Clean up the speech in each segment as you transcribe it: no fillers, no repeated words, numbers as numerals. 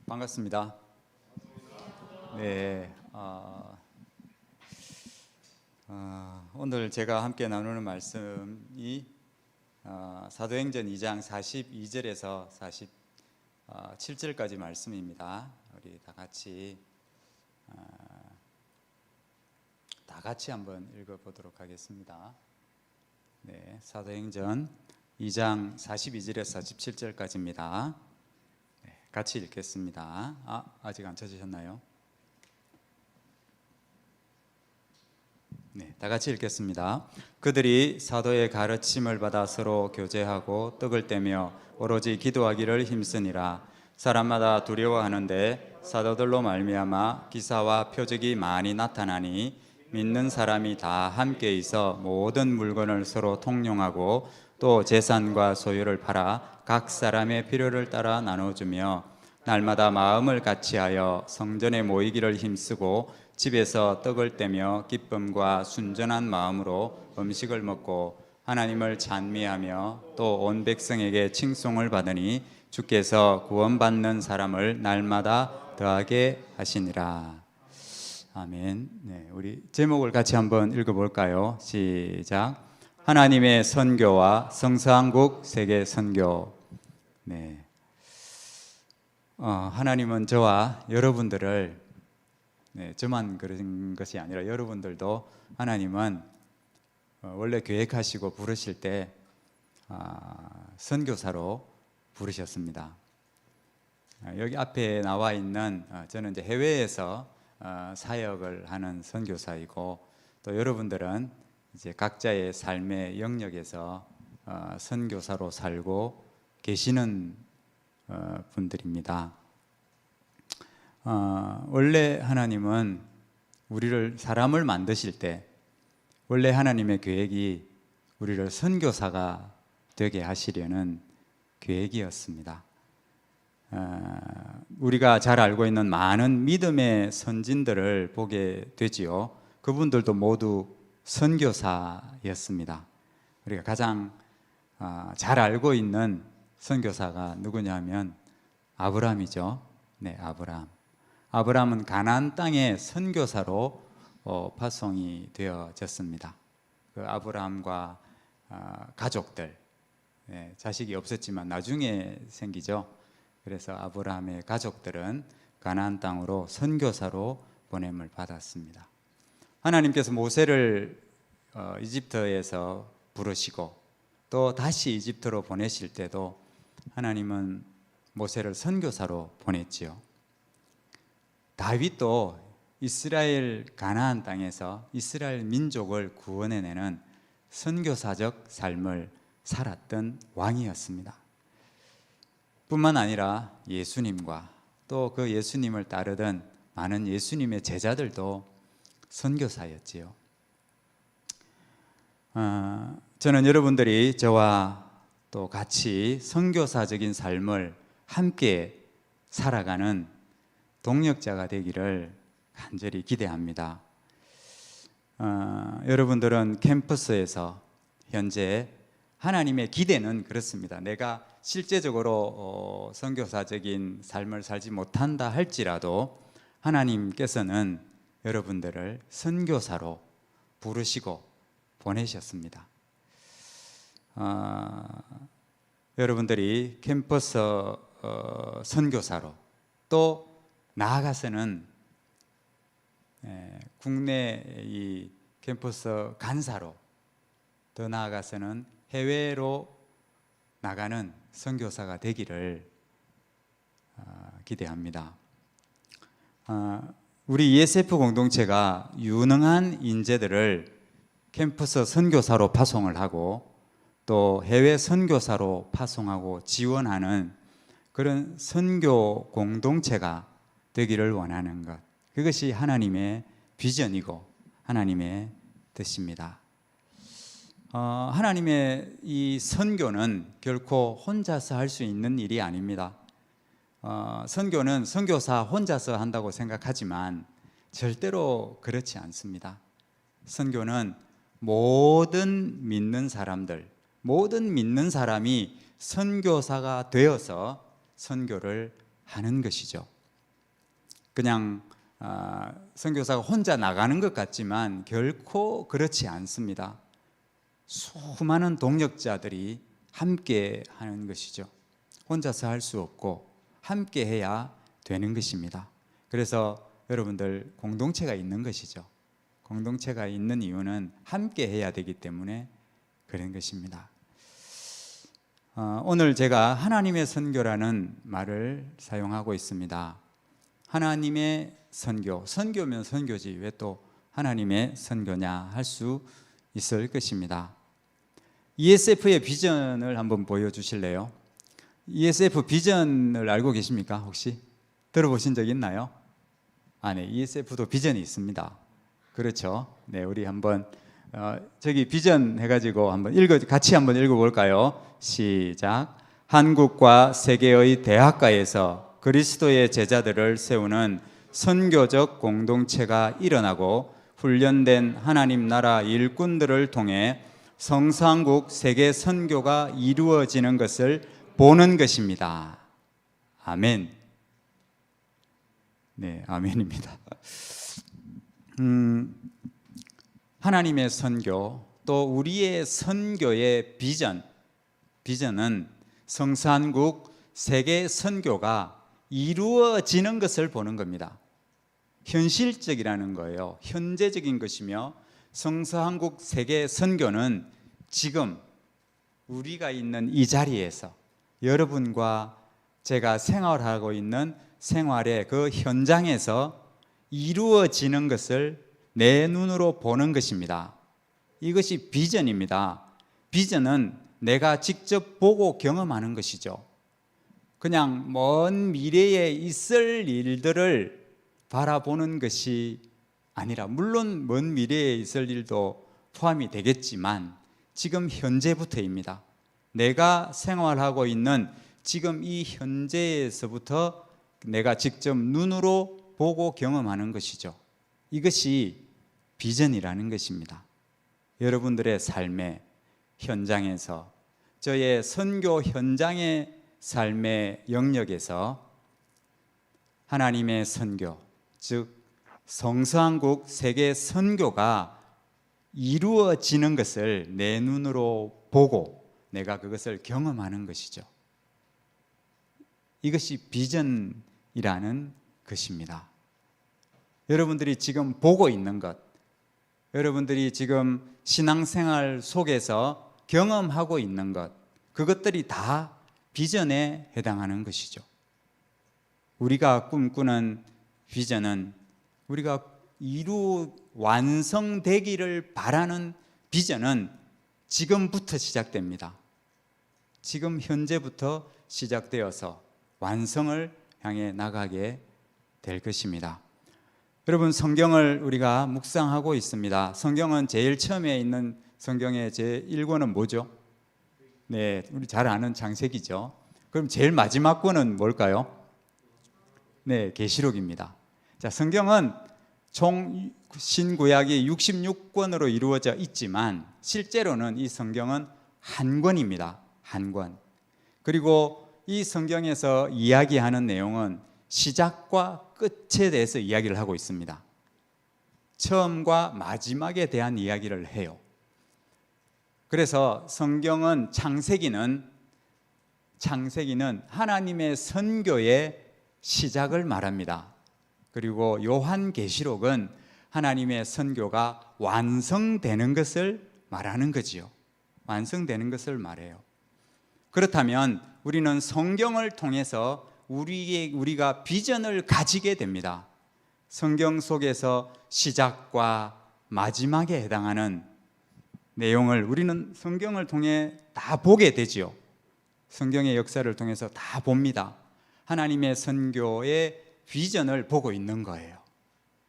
반갑습니다. 네, 오늘 제가 함께 나누는 말씀이 사도행전 2장 42절에서 47절까지 말씀입니다. 우리 다 같이 한번 읽어보도록 하겠습니다. 네, 사도행전 2장 42절에서 47절까지입니다. 같이 읽겠습니다. 아직 안 찾으셨나요? 네, 다 같이 읽겠습니다. 그들이 사도의 가르침을 받아 서로 교제하고 떡을 떼며 오로지 기도하기를 힘쓰니라. 사람마다 두려워하는데 사도들로 말미암아 기사와 표적이 많이 나타나니 믿는 사람이 다 함께 있어 모든 물건을 서로 통용하고 또 재산과 소유를 팔아 각 사람의 필요를 따라 나눠주며 날마다 마음을 같이하여 성전에 모이기를 힘쓰고 집에서 떡을 떼며 기쁨과 순전한 마음으로 음식을 먹고 하나님을 찬미하며 또 온 백성에게 칭송을 받으니 주께서 구원받는 사람을 날마다 더하게 하시니라. 아멘. 네, 우리 제목을 같이 한번 읽어볼까요? 시작. 하나님의 선교와 성서한국 세계 선교. 네. 하나님은 저와 여러분들을, 저만 그런 것이 아니라 여러분들도 하나님은 원래 계획하시고 부르실 때 선교사로 부르셨습니다. 여기 앞에 나와 있는 저는 이제 해외에서 사역을 하는 선교사이고, 또 여러분들은 이제 각자의 삶의 영역에서 선교사로 살고 계시는 분들입니다. 원래 하나님은 우리를 사람을 만드실 때 원래 하나님의 계획이 우리를 선교사가 되게 하시려는 계획이었습니다. 우리가 잘 알고 있는 많은 믿음의 선진들을 보게 되지요. 그분들도 모두 선교사였습니다. 우리가 가장 잘 알고 있는 선교사가 누구냐면 아브라함이죠. 네, 아브라함은 가나안 땅의 선교사로 파송이 되어졌습니다. 그 아브라함과 가족들, 자식이 없었지만 나중에 생기죠. 그래서 아브라함의 가족들은 가나안 땅으로 선교사로 보냄을 받았습니다. 하나님께서 모세를 이집트에서 부르시고 또 다시 이집트로 보내실 때도 하나님은 모세를 선교사로 보냈지요. 다윗도 이스라엘 가나안 땅에서 이스라엘 민족을 구원해내는 선교사적 삶을 살았던 왕이었습니다. 뿐만 아니라 예수님과 또 그 예수님을 따르던 많은 예수님의 제자들도 선교사였지요. 저는 여러분들이 저와 또 같이 선교사적인 삶을 함께 살아가는 동력자가 되기를 간절히 기대합니다. 여러분들은 캠퍼스에서 현재 하나님의 기대는 그렇습니다. 내가 실제적으로 선교사적인 삶을 살지 못한다 할지라도 하나님께서는 여러분들을 선교사로 부르시고 보내셨습니다. 여러분들이 캠퍼스 선교사로 또 나아가서는 국내 이 캠퍼스 간사로, 더 나아가서는 해외로 나가는 선교사가 되기를 기대합니다. 우리 ESF 공동체가 유능한 인재들을 캠퍼스 선교사로 파송을 하고 또 해외 선교사로 파송하고 지원하는 그런 선교 공동체가 되기를 원하는 것, 그것이 하나님의 비전이고 하나님의 뜻입니다. 하나님의 이 선교는 결코 혼자서 할 수 있는 일이 아닙니다. 선교는 선교사 혼자서 한다고 생각하지만 절대로 그렇지 않습니다. 선교는 모든 믿는 사람이 선교사가 되어서 선교를 하는 것이죠. 그냥 선교사가 혼자 나가는 것 같지만 결코 그렇지 않습니다. 수많은 동역자들이 함께 하는 것이죠. 혼자서 할 수 없고 함께 해야 되는 것입니다. 그래서 여러분들 공동체가 있는 것이죠. 공동체가 있는 이유는 함께 해야 되기 때문에 그런 것입니다. 오늘 제가 하나님의 선교라는 말을 사용하고 있습니다. 하나님의 선교, 선교면 선교지 왜 또 하나님의 선교냐 할 수 있을 것입니다. ESF의 비전을 한번 보여주실래요? ESF 비전을 알고 계십니까? 혹시 들어보신 적 있나요? 네, ESF도 비전이 있습니다. 그렇죠? 네, 우리 한번 저기 비전 해가지고 같이 한번 읽어볼까요? 시작. 한국과 세계의 대학가에서 그리스도의 제자들을 세우는 선교적 공동체가 일어나고 훈련된 하나님 나라 일꾼들을 통해 성산국 세계 선교가 이루어지는 것을 보는 것입니다. 아멘. 네, 아멘입니다. 하나님의 선교, 또 우리의 선교의 비전은 성산국 세계 선교가 이루어지는 것을 보는 겁니다. 현실적이라는 거예요. 현재적인 것이며 성산국 세계 선교는 지금 우리가 있는 이 자리에서 여러분과 제가 생활하고 있는 생활의 그 현장에서 이루어지는 것을 내 눈으로 보는 것입니다. 이것이 비전입니다. 비전은 내가 직접 보고 경험하는 것이죠. 그냥 먼 미래에 있을 일들을 바라보는 것이 아니라, 물론 먼 미래에 있을 일도 포함이 되겠지만 지금 현재부터입니다. 내가 생활하고 있는 지금 이 현재에서부터 내가 직접 눈으로 보고 경험하는 것이죠. 이것이 비전이라는 것입니다. 여러분들의 삶의 현장에서, 저의 선교 현장의 삶의 영역에서 하나님의 선교, 즉 성산국 세계 선교가 이루어지는 것을 내 눈으로 보고 내가 그것을 경험하는 것이죠. 이것이 비전이라는 것입니다. 여러분들이 지금 보고 있는 것, 여러분들이 지금 신앙생활 속에서 경험하고 있는 것, 그것들이 다 비전에 해당하는 것이죠. 우리가 꿈꾸는 비전은 우리가 완성되기를 바라는 비전은 지금부터 시작됩니다. 지금 현재부터 시작되어서 완성을 향해 나가게 될 것입니다. 여러분, 성경을 우리가 묵상하고 있습니다. 성경은 제일 처음에 있는 성경의 제1권은 뭐죠? 네, 우리 잘 아는 창세기죠. 그럼 제일 마지막 권은 뭘까요? 네, 계시록입니다. 자, 성경은 총 신구약이 66권으로 이루어져 있지만 실제로는 이 성경은 한 권입니다. 한 권. 그리고 이 성경에서 이야기하는 내용은 시작과 끝에 대해서 이야기를 하고 있습니다. 처음과 마지막에 대한 이야기를 해요. 그래서 성경은 창세기는 하나님의 선교의 시작을 말합니다. 그리고 요한계시록은 하나님의 선교가 완성되는 것을 말하는 거지요. 완성되는 것을 말해요. 그렇다면 우리는 성경을 통해서 우리가 비전을 가지게 됩니다. 성경 속에서 시작과 마지막에 해당하는 내용을 우리는 성경을 통해 다 보게 되지요. 성경의 역사를 통해서 다 봅니다. 하나님의 선교의 비전을 보고 있는 거예요.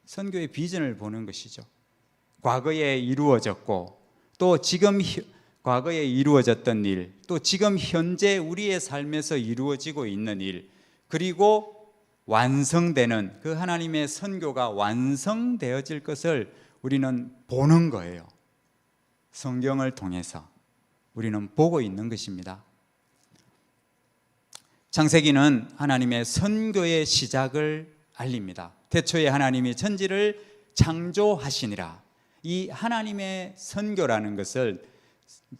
선교의 비전을 보는 것이죠. 과거에 이루어졌고, 또 지금 과거에 이루어졌던 일, 또 지금 현재 우리의 삶에서 이루어지고 있는 일, 그리고 완성되는 그 하나님의 선교가 완성되어질 것을 우리는 보는 거예요. 성경을 통해서 우리는 보고 있는 것입니다. 창세기는 하나님의 선교의 시작을 알립니다. 태초에 하나님이 천지를 창조하시니라. 이 하나님의 선교라는 것을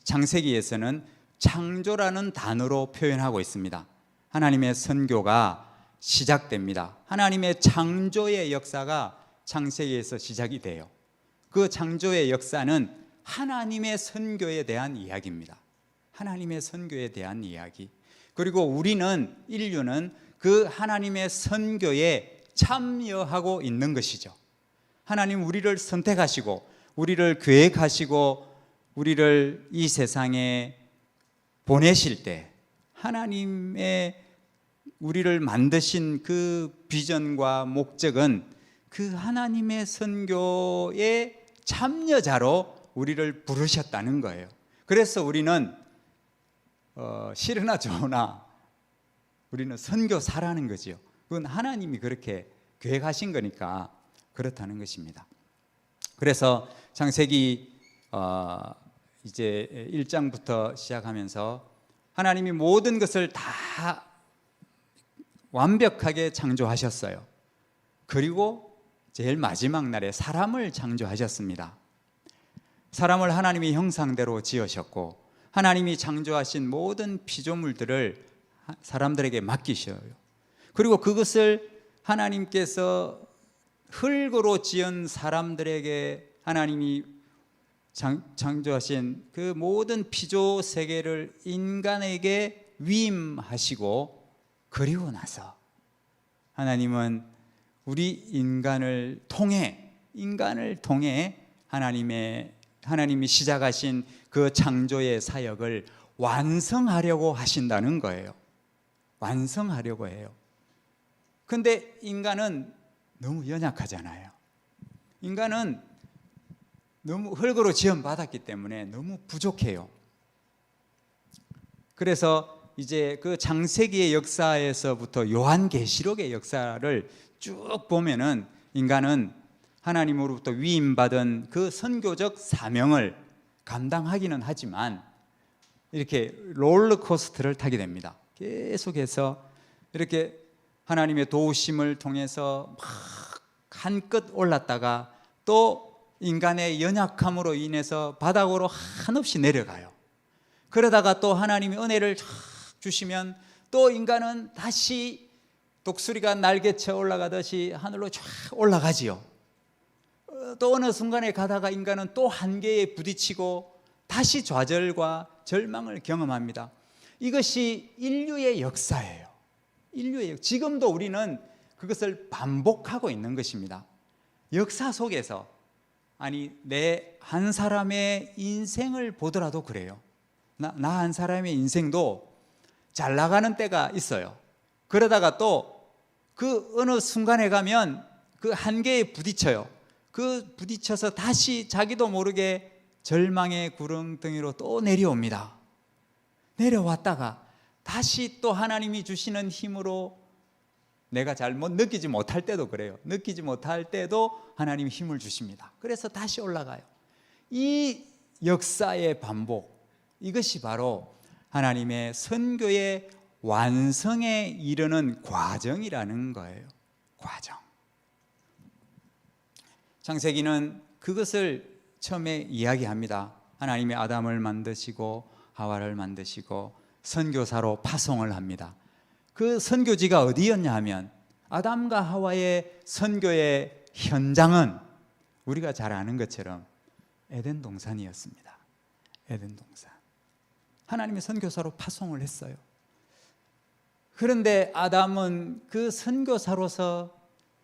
창세기에서는 창조라는 단어로 표현하고 있습니다. 하나님의 선교가 시작됩니다. 하나님의 창조의 역사가 창세기에서 시작이 돼요. 그 창조의 역사는 하나님의 선교에 대한 이야기입니다. 하나님의 선교에 대한 이야기. 그리고 우리는, 인류는 그 하나님의 선교에 참여하고 있는 것이죠. 하나님 우리를 선택하시고 우리를 계획하시고 우리를 이 세상에 보내실 때 하나님의 우리를 만드신 그 비전과 목적은 그 하나님의 선교의 참여자로 우리를 부르셨다는 거예요. 그래서 우리는 싫으나 좋으나 우리는 선교사라는 거죠. 그건 하나님이 그렇게 계획하신 거니까 그렇다는 것입니다. 그래서 창세기 이제 1장부터 시작하면서 하나님이 모든 것을 다 완벽하게 창조하셨어요. 그리고 제일 마지막 날에 사람을 창조하셨습니다. 사람을 하나님의 형상대로 지으셨고 하나님이 창조하신 모든 피조물들을 사람들에게 맡기셔요. 그리고 그것을 하나님께서 흙으로 지은 사람들에게 하나님이 창조하신 그 모든 피조 세계를 인간에게 위임하시고, 그리고 나서 하나님은 우리 인간을 통해 하나님이 시작하신 그 창조의 사역을 완성하려고 하신다는 거예요. 완성하려고 해요. 근데 인간은 너무 연약하잖아요. 인간은 너무 흙으로 지음받았기 때문에 너무 부족해요. 그래서 이제 그 창세기의 역사에서부터 요한계시록의 역사를 쭉 보면은 인간은 하나님으로부터 위임받은 그 선교적 사명을 감당하기는 하지만 이렇게 롤러코스터를 타게 됩니다. 계속해서 이렇게 하나님의 도우심을 통해서 막 한껏 올랐다가 또 인간의 연약함으로 인해서 바닥으로 한없이 내려가요. 그러다가 또 하나님이 은혜를 주시면 또 인간은 다시 독수리가 날개쳐 올라가듯이 하늘로 쫙 올라가지요. 또 어느 순간에 가다가 인간은 또 한계에 부딪히고 다시 좌절과 절망을 경험합니다. 이것이 인류의 역사예요. 지금도 우리는 그것을 반복하고 있는 것입니다. 역사 속에서, 아니 내 한 사람의 인생을 보더라도 그래요. 나 한 사람의 인생도 잘 나가는 때가 있어요. 그러다가 또 그 어느 순간에 가면 그 한계에 부딪혀요. 그 부딪혀서 다시 자기도 모르게 절망의 구렁텅이로 또 내려옵니다. 내려왔다가 다시 또 하나님이 주시는 힘으로, 내가 잘못 느끼지 못할 때도 그래요. 느끼지 못할 때도 하나님이 힘을 주십니다. 그래서 다시 올라가요. 이 역사의 반복, 이것이 바로 하나님의 선교의 완성에 이르는 과정이라는 거예요. 과정. 창세기는 그것을 처음에 이야기합니다. 하나님이 아담을 만드시고 하와를 만드시고 선교사로 파송을 합니다. 그 선교지가 어디였냐 하면 아담과 하와의 선교의 현장은 우리가 잘 아는 것처럼 에덴 동산이었습니다. 에덴 동산. 하나님의 선교사로 파송을 했어요. 그런데 아담은 그 선교사로서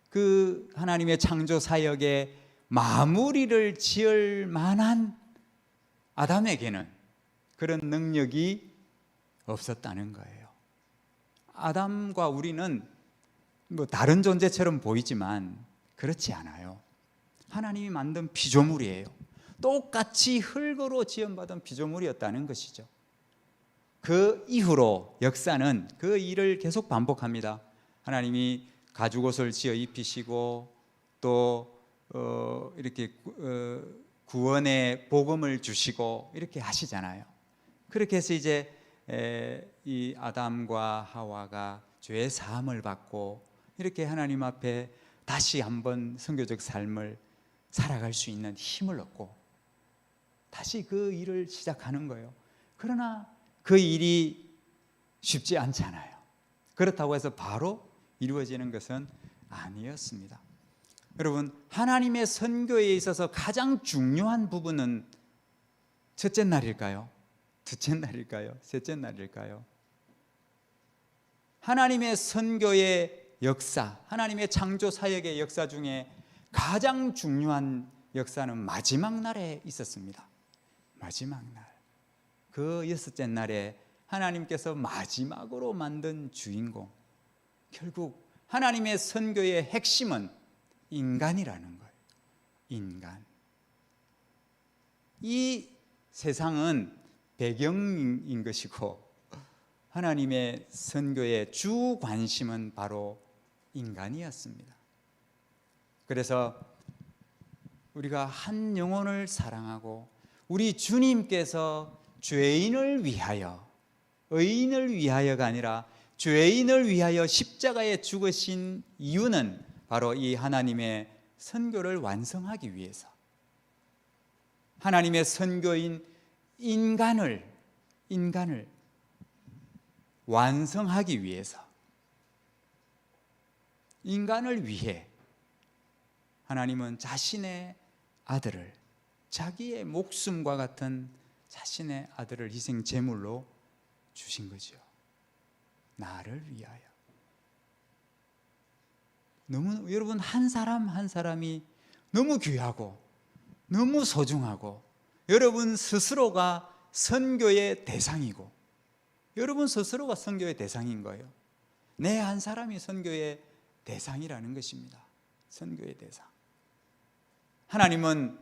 그 하나님의 창조 사역에 마무리를 지을 만한, 아담에게는 그런 능력이 없었다는 거예요. 아담과 우리는 뭐 다른 존재처럼 보이지만 그렇지 않아요. 하나님이 만든 피조물이에요. 똑같이 흙으로 지음받은 피조물이었다는 것이죠. 그 이후로 역사는 그 일을 계속 반복합니다. 하나님이 가죽옷을 지어 입히시고 또 이렇게 구원의 복음을 주시고 이렇게 하시잖아요. 그렇게 해서 이제 이 아담과 하와가 죄의 사함을 받고 이렇게 하나님 앞에 다시 한번 선교적 삶을 살아갈 수 있는 힘을 얻고 다시 그 일을 시작하는 거예요. 그러나 그 일이 쉽지 않잖아요. 그렇다고 해서 바로 이루어지는 것은 아니었습니다. 여러분, 하나님의 선교에 있어서 가장 중요한 부분은 첫째 날일까요? 둘째 날일까요? 셋째 날일까요? 하나님의 선교의 역사, 하나님의 창조 사역의 역사 중에 가장 중요한 역사는 마지막 날에 있었습니다. 마지막 날, 그 여섯째 날에 하나님께서 마지막으로 만든 주인공, 결국 하나님의 선교의 핵심은 인간이라는 거예요. 인간. 이 세상은 배경인 것이고 하나님의 선교의 주 관심은 바로 인간이었습니다. 그래서 우리가 한 영혼을 사랑하고 우리 주님께서 죄인을 위하여, 의인을 위하여가 아니라 죄인을 위하여 십자가에 죽으신 이유는 바로 이 하나님의 선교를 완성하기 위해서, 하나님의 선교인 인간을 완성하기 위해서, 인간을 위해 하나님은 자신의 아들을, 자기의 목숨과 같은 자신의 아들을 희생 제물로 주신 거죠. 나를 위하여. 너무, 여러분, 한 사람 한 사람이 너무 귀하고 너무 소중하고 여러분 스스로가 선교의 대상이고 여러분 스스로가 선교의 대상인 거예요. 내 한 사람이 선교의 대상이라는 것입니다. 선교의 대상. 하나님은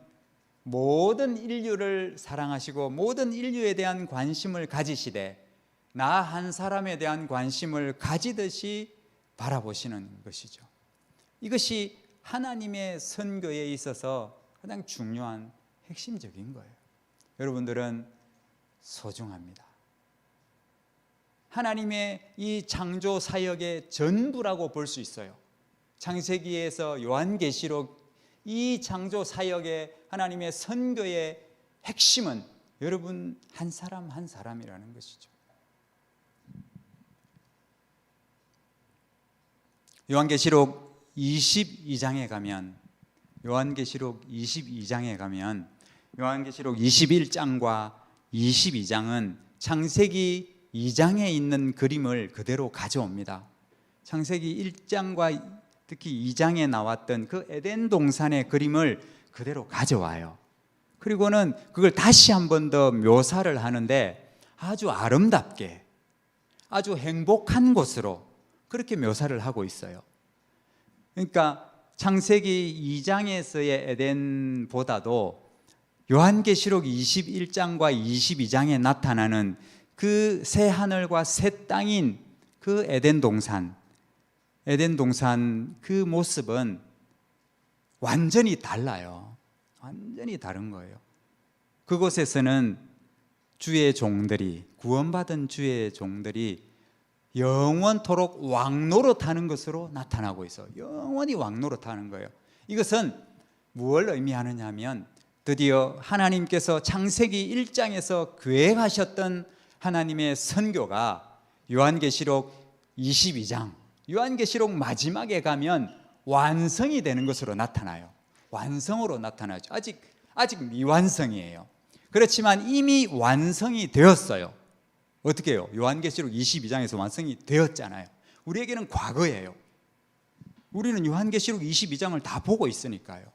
모든 인류를 사랑하시고 모든 인류에 대한 관심을 가지시되 나 한 사람에 대한 관심을 가지듯이 바라보시는 것이죠. 이것이 하나님의 선교에 있어서 가장 중요한 핵심적인 거예요. 여러분들은 소중합니다. 하나님의 이 창조 사역의 전부라고 볼 수 있어요. 창세기에서 요한계시록 이 창조 사역의 하나님의 선교의 핵심은 여러분 한 사람 한 사람이라는 것이죠. 요한계시록 22장에 가면 요한계시록 21장과 22장은 창세기 2장에 있는 그림을 그대로 가져옵니다. 창세기 1장과 특히 2장에 나왔던 그 에덴 동산의 그림을 그대로 가져와요. 그리고는 그걸 다시 한 번 더 묘사를 하는데 아주 아름답게, 아주 행복한 곳으로 그렇게 묘사를 하고 있어요. 그러니까 창세기 2장에서의 에덴보다도 요한계시록 21장과 22장에 나타나는 그 새 하늘과 새 땅인 그 에덴 동산 그 모습은 완전히 달라요. 완전히 다른 거예요. 그곳에서는 주의 종들이, 구원받은 주의 종들이 영원토록 왕노릇하는 것으로 나타나고 있어요. 영원히 왕노릇하는 거예요. 이것은 무엇을 의미하느냐 하면 드디어 하나님께서 창세기 1장에서 계획하셨던 하나님의 선교가 요한계시록 22장, 요한계시록 마지막에 가면 완성이 되는 것으로 나타나요. 완성으로 나타나죠. 아직 미완성이에요. 그렇지만 이미 완성이 되었어요. 어떻게 해요? 요한계시록 22장에서 완성이 되었잖아요. 우리에게는 과거예요. 우리는 요한계시록 22장을 다 보고 있으니까요.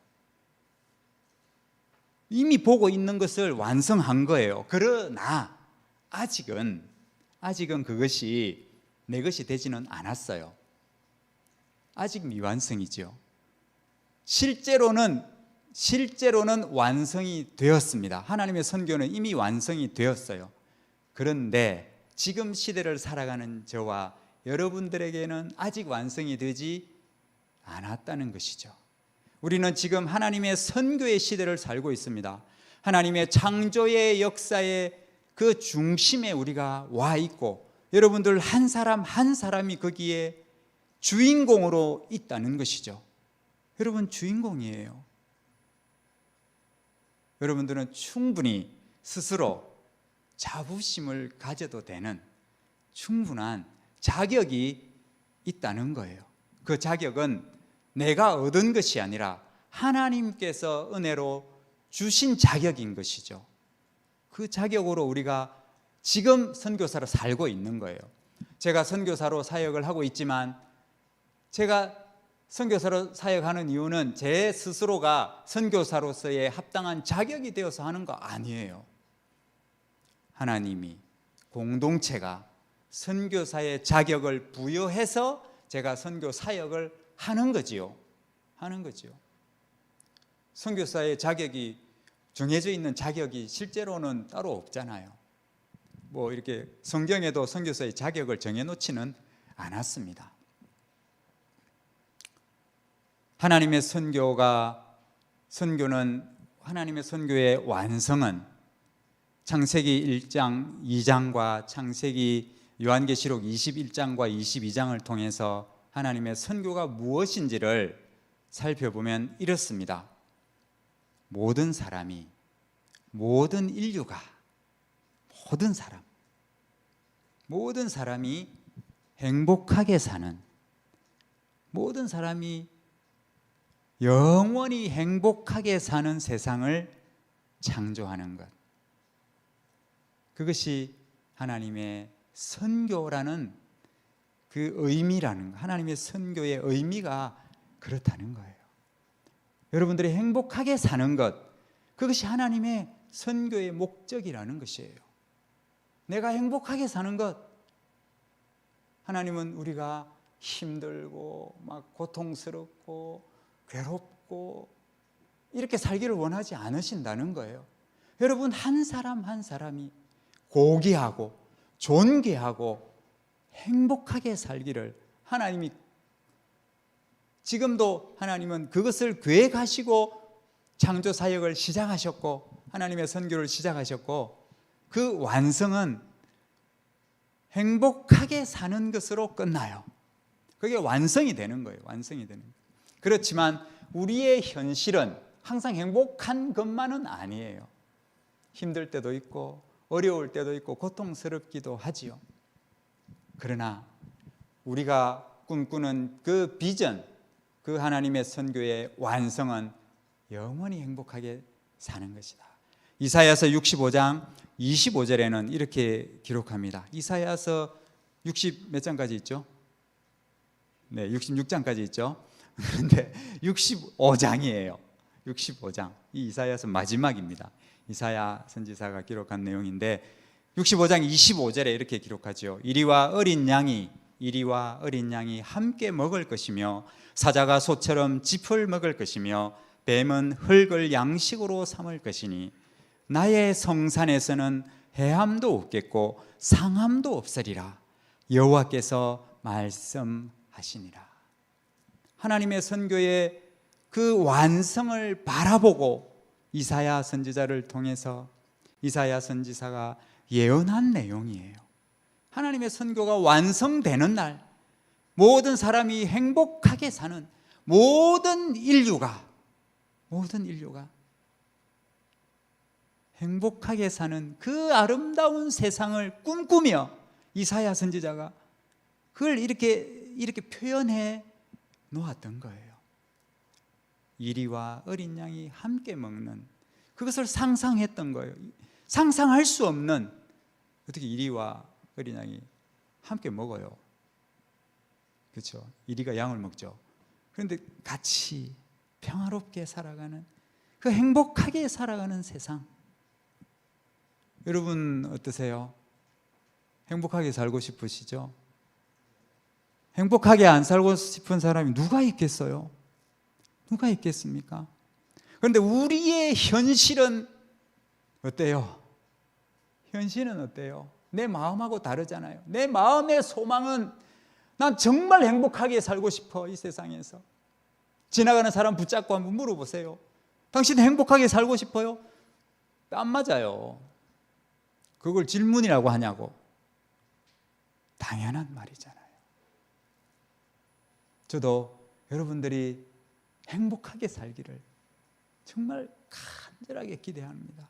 이미 보고 있는 것을 완성한 거예요. 그러나 아직은 그것이 내 것이 되지는 않았어요. 아직 미완성이죠. 실제로는 완성이 되었습니다. 하나님의 선교는 이미 완성이 되었어요. 그런데 지금 시대를 살아가는 저와 여러분들에게는 아직 완성이 되지 않았다는 것이죠. 우리는 지금 하나님의 선교의 시대를 살고 있습니다. 하나님의 창조의 역사의 그 중심에 우리가 와 있고 여러분들 한 사람 한 사람이 거기에 주인공으로 있다는 것이죠. 여러분, 주인공이에요. 여러분들은 충분히 스스로 자부심을 가져도 되는 충분한 자격이 있다는 거예요. 그 자격은 내가 얻은 것이 아니라 하나님께서 은혜로 주신 자격인 것이죠. 그 자격으로 우리가 지금 선교사로 살고 있는 거예요. 제가 선교사로 사역을 하고 있지만 제가 선교사로 사역하는 이유는 제 스스로가 선교사로서의 합당한 자격이 되어서 하는 거 아니에요. 하나님이, 공동체가 선교사의 자격을 부여해서 제가 선교 사역을 하는 거지요. 선교사의 자격이 정해져 있는 자격이 실제로는 따로 없잖아요. 뭐 이렇게 성경에도 선교사의 자격을 정해놓지는 않았습니다. 하나님의 선교는 하나님의 선교의 완성은 창세기 1장 2장과 창세기 요한계시록 21장과 22장을 통해서 하나님의 선교가 무엇인지를 살펴보면 이렇습니다. 모든 사람이, 모든 인류가, 모든 사람이 행복하게 사는, 모든 사람이 영원히 행복하게 사는 세상을 창조하는 것, 그것이 하나님의 선교라는 그 의미라는 것, 하나님의 선교의 의미가 그렇다는 거예요. 여러분들이 행복하게 사는 것, 그것이 하나님의 선교의 목적이라는 것이에요. 내가 행복하게 사는 것, 하나님은 우리가 힘들고 막 고통스럽고 괴롭고 이렇게 살기를 원하지 않으신다는 거예요. 여러분, 한 사람 한 사람이 고귀하고 존귀하고 행복하게 살기를 하나님이, 지금도 하나님은 그것을 계획하시고 창조 사역을 시작하셨고 하나님의 선교를 시작하셨고, 그 완성은 행복하게 사는 것으로 끝나요. 그게 완성이 되는 거예요. 그렇지만 우리의 현실은 항상 행복한 것만은 아니에요. 힘들 때도 있고 어려울 때도 있고 고통스럽기도 하지요. 그러나 우리가 꿈꾸는 그 비전, 그 하나님의 선교의 완성은 영원히 행복하게 사는 것이다. 이사야서 65장 25절에는 이렇게 기록합니다. 이사야서 60 몇 장까지 있죠? 네, 66장까지 있죠. 그런데 65장이에요. 65장. 이 이사야서 마지막입니다. 이사야 선지자가 기록한 내용인데 65장 25절에 이렇게 기록하죠. 이리와 어린 양이 함께 먹을 것이며 사자가 소처럼 짚을 먹을 것이며 뱀은 흙을 양식으로 삼을 것이니 나의 성산에서는 해함도 없겠고 상함도 없으리라. 여호와께서 말씀하시니라. 하나님의 선교의 그 완성을 바라보고 이사야 선지자를 통해서 이사야 선지자가 예언한 내용이에요. 하나님의 선교가 완성되는 날, 모든 사람이 행복하게 사는, 모든 인류가 행복하게 사는 그 아름다운 세상을 꿈꾸며 이사야 선지자가 그걸 이렇게 표현해 놓았던 거예요. 이리와 어린 양이 함께 먹는, 그것을 상상했던 거예요. 상상할 수 없는, 어떻게 이리와 어린 양이 함께 먹어요. 그렇죠? 이리가 양을 먹죠. 그런데 같이 평화롭게 살아가는, 그 행복하게 살아가는 세상. 여러분 어떠세요? 행복하게 살고 싶으시죠? 행복하게 안 살고 싶은 사람이 누가 있겠어요? 누가 있겠습니까? 그런데 우리의 현실은 어때요? 현실은 어때요? 내 마음하고 다르잖아요. 내 마음의 소망은 난 정말 행복하게 살고 싶어. 이 세상에서 지나가는 사람 붙잡고 한번 물어보세요. 당신 행복하게 살고 싶어요? 안 맞아요. 그걸 질문이라고 하냐고. 당연한 말이잖아요. 저도 여러분들이 행복하게 살기를 정말 간절하게 기대합니다.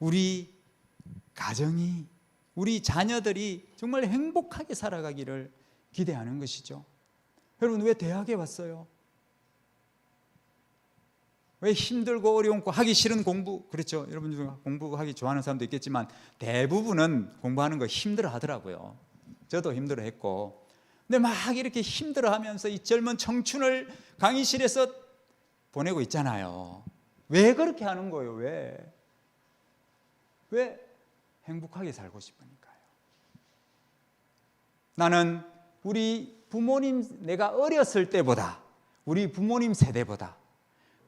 우리 가정이, 우리 자녀들이 정말 행복하게 살아가기를 기대하는 것이죠. 여러분, 왜 대학에 왔어요? 왜 힘들고 어려운 거, 하기 싫은 공부, 그렇죠? 여러분 중에 공부하기 좋아하는 사람도 있겠지만 대부분은 공부하는 거 힘들어 하더라고요. 저도 힘들어 했고. 근데 막 이렇게 힘들어 하면서 이 젊은 청춘을 강의실에서 보내고 있잖아요. 왜 그렇게 하는 거예요? 왜 행복하게 살고 싶으니까요. 나는 우리 부모님, 내가 어렸을 때보다, 우리 부모님 세대보다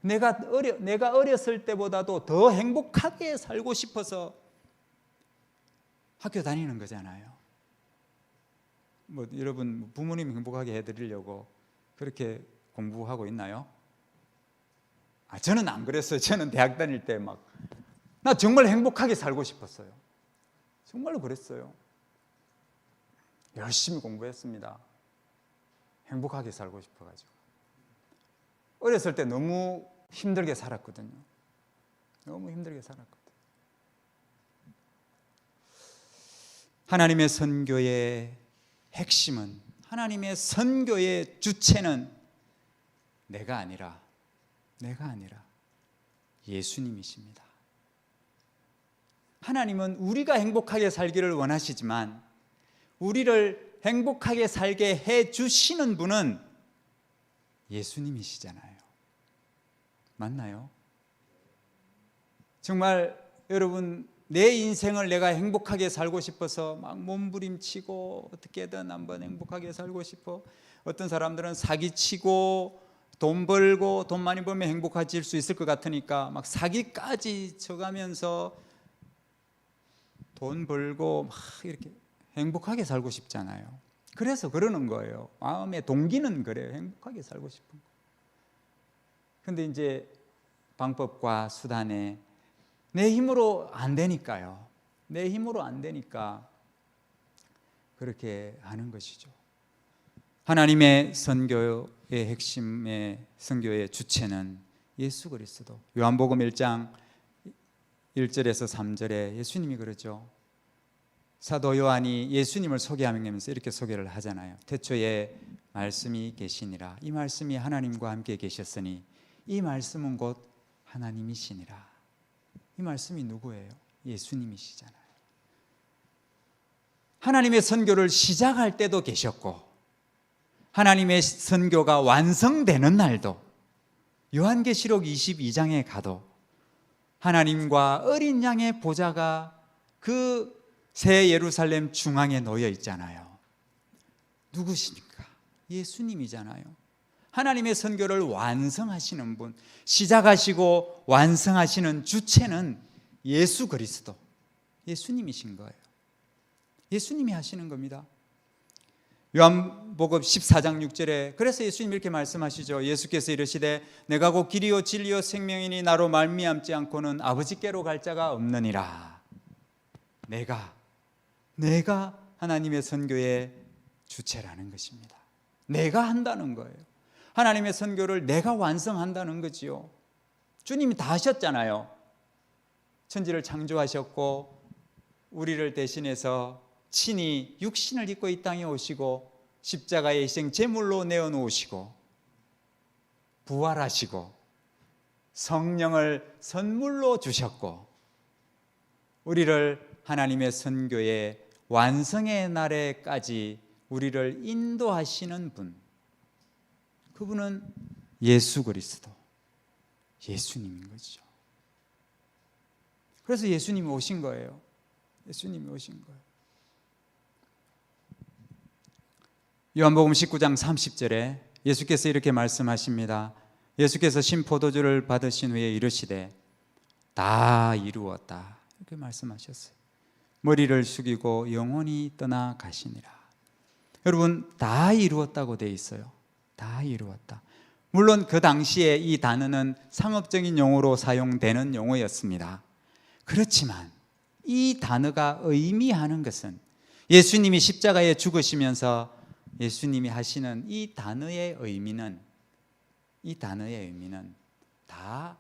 내가 어렸을 때보다도 더 행복하게 살고 싶어서 학교 다니는 거잖아요. 뭐 여러분 부모님 행복하게 해드리려고 그렇게 공부하고 있나요? 저는 안 그랬어요. 저는 대학 다닐 때 나 정말 행복하게 살고 싶었어요. 정말로 그랬어요. 열심히 공부했습니다. 행복하게 살고 싶어가지고. 어렸을 때 너무 힘들게 살았거든요. 너무 힘들게 살았거든요. 하나님의 선교의 핵심은, 하나님의 선교의 주체는 내가 아니라 예수님이십니다. 하나님은 우리가 행복하게 살기를 원하시지만 우리를 행복하게 살게 해 주시는 분은 예수님이시잖아요. 맞나요? 정말 여러분, 내 인생을 내가 행복하게 살고 싶어서 막 몸부림치고 어떻게든 한번 행복하게 살고 싶어. 어떤 사람들은 사기치고 돈 벌고 돈 많이 벌면 행복해질 수 있을 것 같으니까 막 사기까지 쳐가면서 돈 벌고 막 이렇게 행복하게 살고 싶잖아요. 그래서 그러는 거예요. 마음의 동기는 그래요. 행복하게 살고 싶은 거. 근데 이제 방법과 수단에 내 힘으로 안 되니까요. 내 힘으로 안 되니까 그렇게 하는 것이죠. 하나님의 선교의 핵심의 선교의 주체는 예수 그리스도. 요한복음 1장 1절에서 3절에 예수님이 그러죠. 사도 요한이 예수님을 소개하면서 이렇게 소개를 하잖아요. 태초에 말씀이 계시니라. 이 말씀이 하나님과 함께 계셨으니 이 말씀은 곧 하나님이시니라. 이 말씀이 누구예요? 예수님이시잖아요. 하나님의 선교를 시작할 때도 계셨고 하나님의 선교가 완성되는 날도 요한계시록 22장에 가도 하나님과 어린 양의 보좌가 그 새 예루살렘 중앙에 놓여 있잖아요. 누구십니까? 예수님이잖아요. 하나님의 선교를 완성하시는 분, 시작하시고 완성하시는 주체는 예수 그리스도, 예수님이신 거예요. 예수님이 하시는 겁니다. 요한복음 14장 6절에 그래서 예수님이 이렇게 말씀하시죠. 예수께서 이르시되 내가 곧 길이요 진리요 생명이니 나로 말미암지 않고는 아버지께로 갈 자가 없느니라. 내가 하나님의 선교의 주체라는 것입니다. 내가 한다는 거예요. 하나님의 선교를 내가 완성한다는 거지요. 주님이 다 하셨잖아요. 천지를 창조하셨고 우리를 대신해서 친히 육신을 입고 이 땅에 오시고 십자가의 희생 제물로 내어놓으시고 부활하시고 성령을 선물로 주셨고 우리를 하나님의 선교의 완성의 날에까지 우리를 인도하시는 분, 그분은 예수 그리스도, 예수님인 거죠. 그래서 예수님이 오신 거예요. 예수님이 오신 거예요. 요한복음 19장 30절에 예수께서 이렇게 말씀하십니다. 예수께서 신포도주를 받으신 후에 이르시되 다 이루었다 이렇게 말씀하셨어요. 머리를 숙이고 영원히 떠나 가시니라. 여러분, 다 이루었다고 되어 있어요. 다 이루었다. 물론 그 당시에 이 단어는 상업적인 용어로 사용되는 용어였습니다. 그렇지만 이 단어가 의미하는 것은 예수님이 십자가에 죽으시면서 예수님이 하시는 이 단어의 의미는 다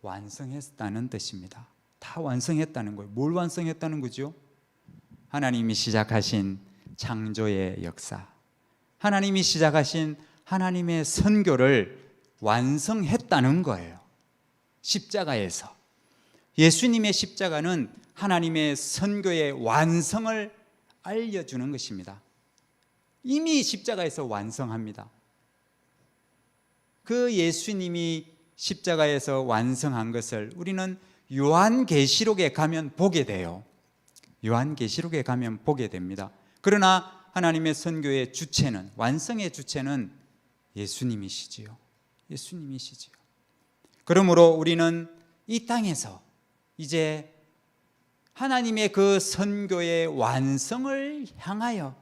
완성했다는 뜻입니다. 다 완성했다는 거예요. 뭘 완성했다는 거죠? 하나님이 시작하신 창조의 역사, 하나님이 시작하신 하나님의 선교를 완성했다는 거예요. 십자가에서. 예수님의 십자가는 하나님의 선교의 완성을 알려주는 것입니다. 이미 십자가에서 완성합니다. 그 예수님이 십자가에서 완성한 것을 우리는 요한계시록에 가면 보게 돼요. 요한계시록에 가면 보게 됩니다. 그러나 하나님의 선교의 주체는, 완성의 주체는 예수님이시지요. 예수님이시지요. 그러므로 우리는 이 땅에서 이제 하나님의 그 선교의 완성을 향하여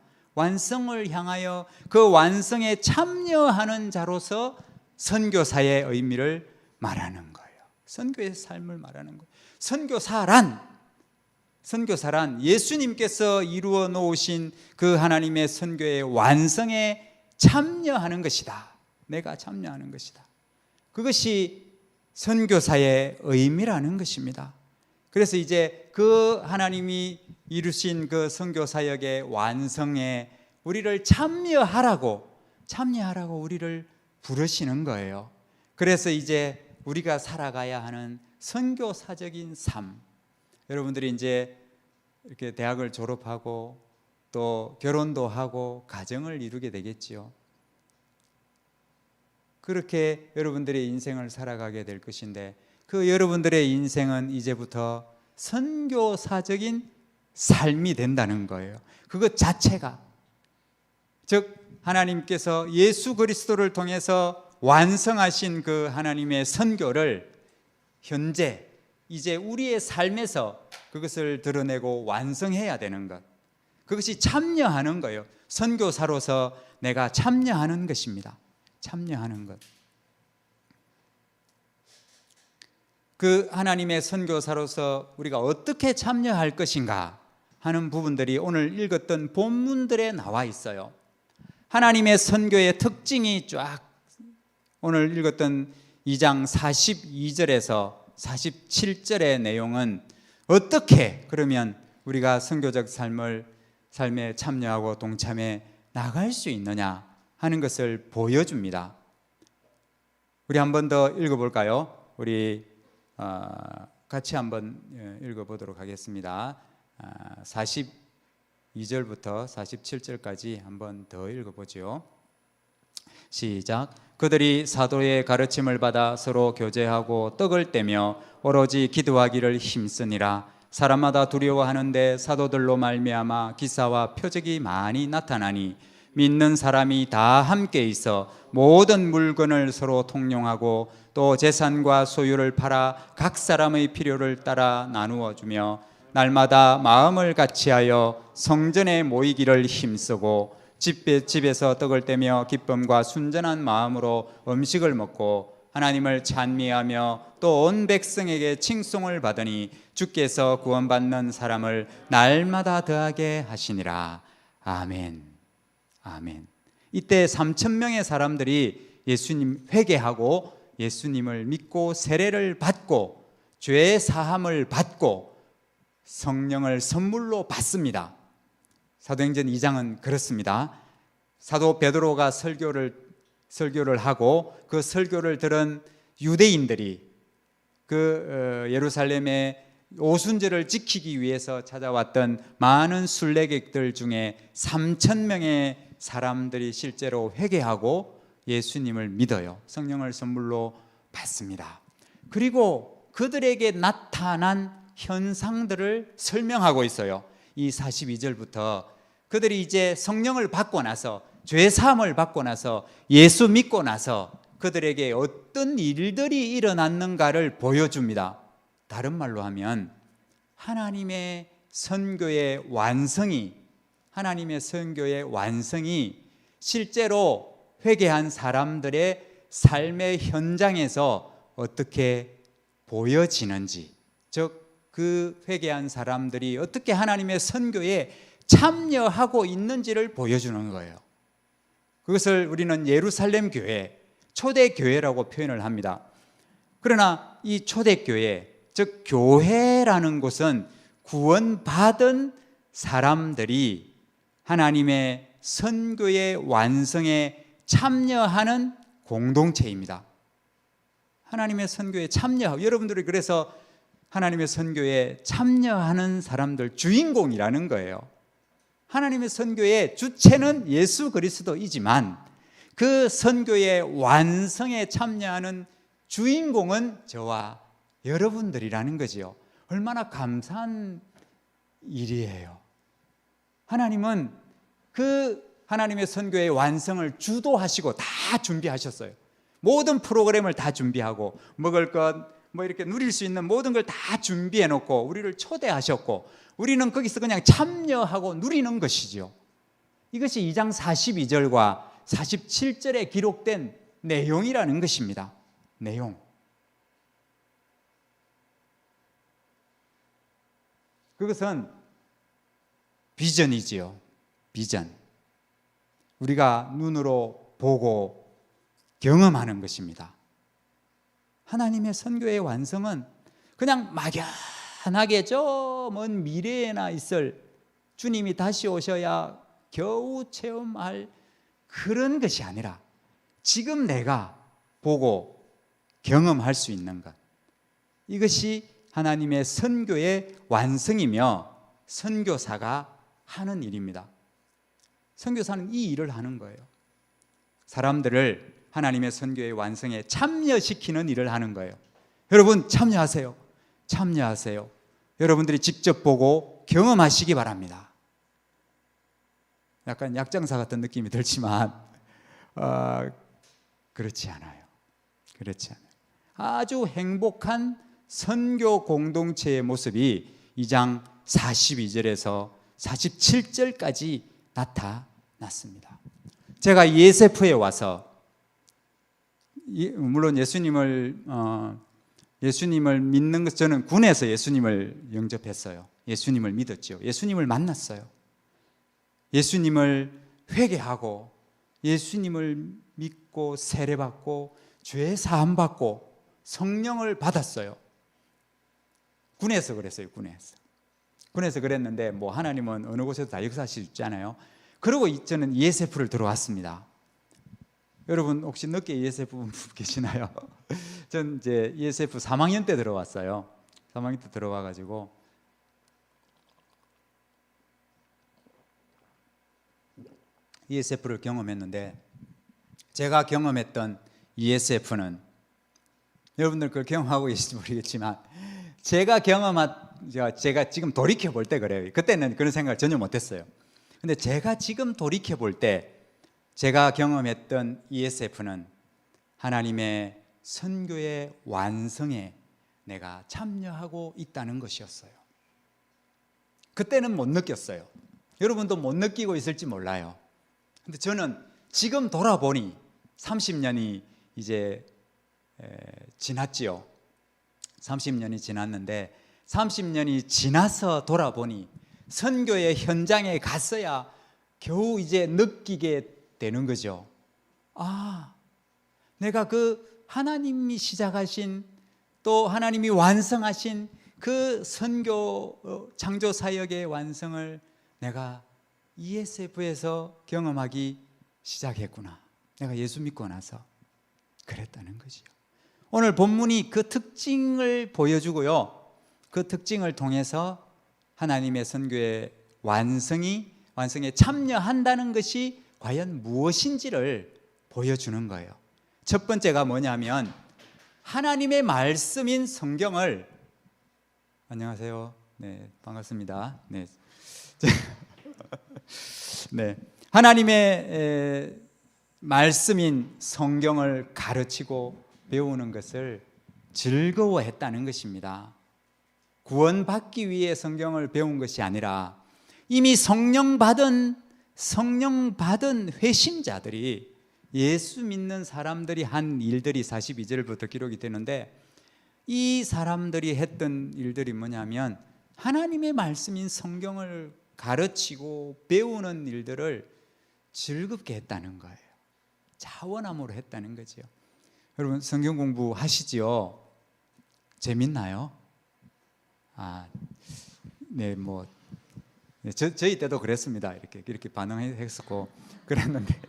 그 완성에 참여하는 자로서 선교사의 의미를 말하는 거예요. 선교의 삶을 말하는 거예요. 선교사란 예수님께서 이루어 놓으신 그 하나님의 선교의 완성에 참여하는 것이다. 내가 참여하는 것이다. 그것이 선교사의 의미라는 것입니다. 그래서 이제 그 하나님이 이루신 그 선교 사역의 완성에 우리를 참여하라고 우리를 부르시는 거예요. 그래서 이제 우리가 살아가야 하는 선교사적인 삶. 여러분들이 이제 이렇게 대학을 졸업하고 또 결혼도 하고 가정을 이루게 되겠지요. 그렇게 여러분들의 인생을 살아가게 될 것인데 그 여러분들의 인생은 이제부터 선교사적인 삶이 된다는 거예요. 그것 자체가, 즉 하나님께서 예수 그리스도를 통해서 완성하신 그 하나님의 선교를 현재 이제 우리의 삶에서 그것을 드러내고 완성해야 되는 것, 그것이 참여하는 거예요. 선교사로서 내가 참여하는 것입니다. 참여하는 것. 그 하나님의 선교사로서 우리가 어떻게 참여할 것인가 하는 부분들이 오늘 읽었던 본문들에 나와 있어요. 하나님의 선교의 특징이 쫙 오늘 읽었던 2장 42절에서 47절의 내용은 어떻게 그러면 우리가 선교적 삶에 참여하고 동참해 나갈 수 있느냐 하는 것을 보여줍니다. 우리 한 번 더 읽어볼까요? 우리 같이 한번 읽어보도록 하겠습니다. 42절부터 47절까지 한번 더 읽어보죠. 시작. 그들이 사도의 가르침을 받아 서로 교제하고 떡을 떼며 오로지 기도하기를 힘쓰니라. 사람마다 두려워하는데 사도들로 말미암아 기사와 표적이 많이 나타나니 믿는 사람이 다 함께 있어 모든 물건을 서로 통용하고 또 재산과 소유를 팔아 각 사람의 필요를 따라 나누어 주며 날마다 마음을 같이하여 성전에 모이기를 힘쓰고 집에서 떡을 떼며 기쁨과 순전한 마음으로 음식을 먹고 하나님을 찬미하며 또 온 백성에게 칭송을 받으니 주께서 구원받는 사람을 날마다 더하게 하시니라. 아멘. 아멘. 이때 3,000명의 사람들이 예수님 회개하고 예수님을 믿고 세례를 받고 죄 사함을 받고 성령을 선물로 받습니다. 사도행전 2장은 그렇습니다. 사도 베드로가 설교를 하고 그 설교를 들은 유대인들이 그 예루살렘의 오순절을 지키기 위해서 찾아왔던 많은 순례객들 중에 3,000명의 사람들이 실제로 회개하고 예수님을 믿어요. 성령을 선물로 받습니다. 그리고 그들에게 나타난 현상들을 설명하고 있어요. 이 42절부터 그들이 이제 성령을 받고 나서 죄 사함을 받고 나서 예수 믿고 나서 그들에게 어떤 일들이 일어났는가를 보여줍니다. 다른 말로 하면 하나님의 선교의 완성이 실제로 회개한 사람들의 삶의 현장에서 어떻게 보여지는지, 즉 그 회개한 사람들이 어떻게 하나님의 선교에 참여하고 있는지를 보여주는 거예요. 그것을 우리는 예루살렘 교회, 초대교회라고 표현을 합니다. 그러나 이 초대교회, 즉 교회라는 곳은 구원받은 사람들이 하나님의 선교의 완성에 참여하는 공동체입니다. 하나님의 선교에 참여하고, 여러분들이 그래서 하나님의 선교에 참여하는 사람들 주인공이라는 거예요. 하나님의 선교의 주체는 예수 그리스도이지만 그 선교의 완성에 참여하는 주인공은 저와 여러분들이라는 거지요. 얼마나 감사한 일이에요. 하나님은 그 하나님의 선교의 완성을 주도하시고 다 준비하셨어요. 모든 프로그램을 다 준비하고 먹을 것 뭐 이렇게 누릴 수 있는 모든 걸 다 준비해 놓고 우리를 초대하셨고 우리는 거기서 그냥 참여하고 누리는 것이죠. 이것이 2장 42절과 47절에 기록된 내용이라는 것입니다. 내용. 그것은 비전이지요. 비전. 우리가 눈으로 보고 경험하는 것입니다. 하나님의 선교의 완성은 그냥 막연하게 저 먼 미래에나 있을 주님이 다시 오셔야 겨우 체험할 그런 것이 아니라 지금 내가 보고 경험할 수 있는 것, 이것이 하나님의 선교의 완성이며 선교사가 하는 일입니다. 선교사는 이 일을 하는 거예요. 사람들을 하나님의 선교의 완성에 참여시키는 일을 하는 거예요. 여러분 참여하세요. 참여하세요. 여러분들이 직접 보고 경험하시기 바랍니다. 약간 약장사 같은 느낌이 들지만 그렇지 않아요. 그렇지 않아요. 아주 행복한 선교 공동체의 모습이 2장 42절에서 47절까지 나타났습니다. 제가 ESF에 와서 물론 예수님을 믿는 것, 저는 군에서 예수님을 영접했어요. 예수님을 믿었죠. 예수님을 만났어요. 예수님을 회개하고 예수님을 믿고 세례받고 죄 사함 받고 성령을 받았어요. 군에서 그랬어요. 군에서 그랬는데 뭐 하나님은 어느 곳에도 다 역사하실 수 있잖아요. 그리고 저는 ESF를 들어왔습니다. 여러분 혹시 늦게 ESF 분 계시나요? 전 이제 ESF 3학년 때 들어왔어요. 3학년 때 들어와가지고 ESF를 경험했는데, 제가 경험했던 ESF는 여러분들 그걸 경험하고 계실지 모르겠지만 제가 지금 돌이켜 볼 때 그래요. 그때는 그런 생각을 전혀 못했어요. 근데 제가 지금 돌이켜 볼 때 제가 경험했던 ESF는 하나님의 선교의 완성에 내가 참여하고 있다는 것이었어요. 그때는 못 느꼈어요. 여러분도 못 느끼고 있을지 몰라요. 근데 저는 지금 돌아보니 30년이 이제 지났지요. 30년이 지났는데 30년이 지나서 돌아보니 선교의 현장에 갔어야 겨우 이제 느끼게 되는 거죠. 아, 내가 그 하나님이 시작하신 또 하나님이 완성하신 그 선교 창조 사역의 완성을 내가 ESF에서 경험하기 시작했구나. 내가 예수 믿고 나서 그랬다는 거죠. 오늘 본문이 그 특징을 보여주고요. 그 특징을 통해서 하나님의 선교의 완성에 참여한다는 것이 과연 무엇인지를 보여주는 거예요. 첫 번째가 뭐냐면 하나님의 말씀인 성경을, 안녕하세요. 네, 반갑습니다. 네. 네. 하나님의 말씀인 성경을 가르치고 배우는 것을 즐거워했다는 것입니다. 구원받기 위해 성경을 배운 것이 아니라 이미 성령 받은 회심자들이, 예수 믿는 사람들이 한 일들이 42절부터 기록이 되는데, 이 사람들이 했던 일들이 뭐냐면 하나님의 말씀인 성경을 가르치고 배우는 일들을 즐겁게 했다는 거예요. 자원함으로 했다는 거죠. 여러분 성경 공부 하시지요? 재밌나요? 네, 저희 때도 그랬습니다. 이렇게 반응했었고 그랬는데,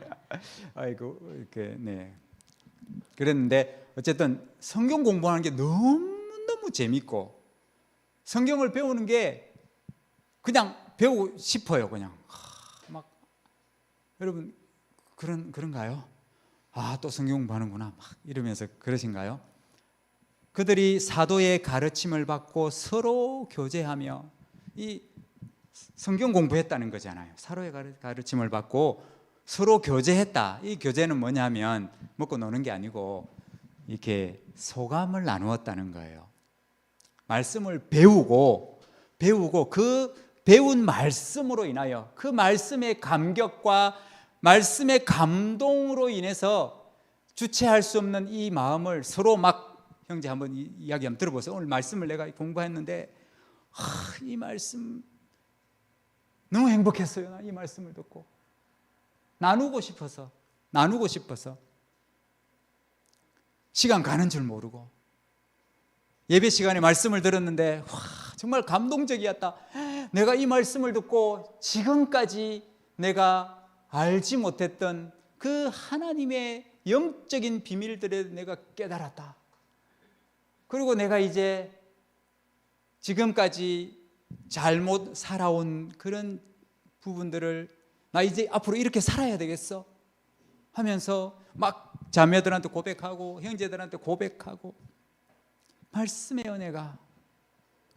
아이고 이렇게 네, 그랬는데 어쨌든 성경 공부하는 게 너무 재밌고 성경을 배우는 게 그냥 배우고 싶어요. 그냥 막 여러분 그런가요? 또 성경 공부하는구나 막 이러면서 그러신가요? 그들이 사도의 가르침을 받고 서로 교제하며 이 성경 공부했다는 거잖아요. 사도의 가르침을 받고 서로 교제했다. 이 교제는 뭐냐면 먹고 노는 게 아니고 이렇게 소감을 나누었다는 거예요. 말씀을 배우고 그 배운 말씀으로 인하여 그 말씀의 감격과 말씀의 감동으로 인해서 주체할 수 없는 이 마음을 서로 막 형제 한번 이야기 한번 들어보세요. 오늘 말씀을 내가 공부했는데 이 말씀 너무 행복했어요. 이 말씀을 듣고 나누고 싶어서 시간 가는 줄 모르고 예배 시간에 말씀을 들었는데 정말 감동적이었다. 내가 이 말씀을 듣고 지금까지 내가 알지 못했던 그 하나님의 영적인 비밀들을 내가 깨달았다. 그리고 내가 이제 지금까지 잘못 살아온 그런 부분들을 나 이제 앞으로 이렇게 살아야 되겠어 하면서 막 자매들한테 고백하고 형제들한테 고백하고 말씀의 은혜가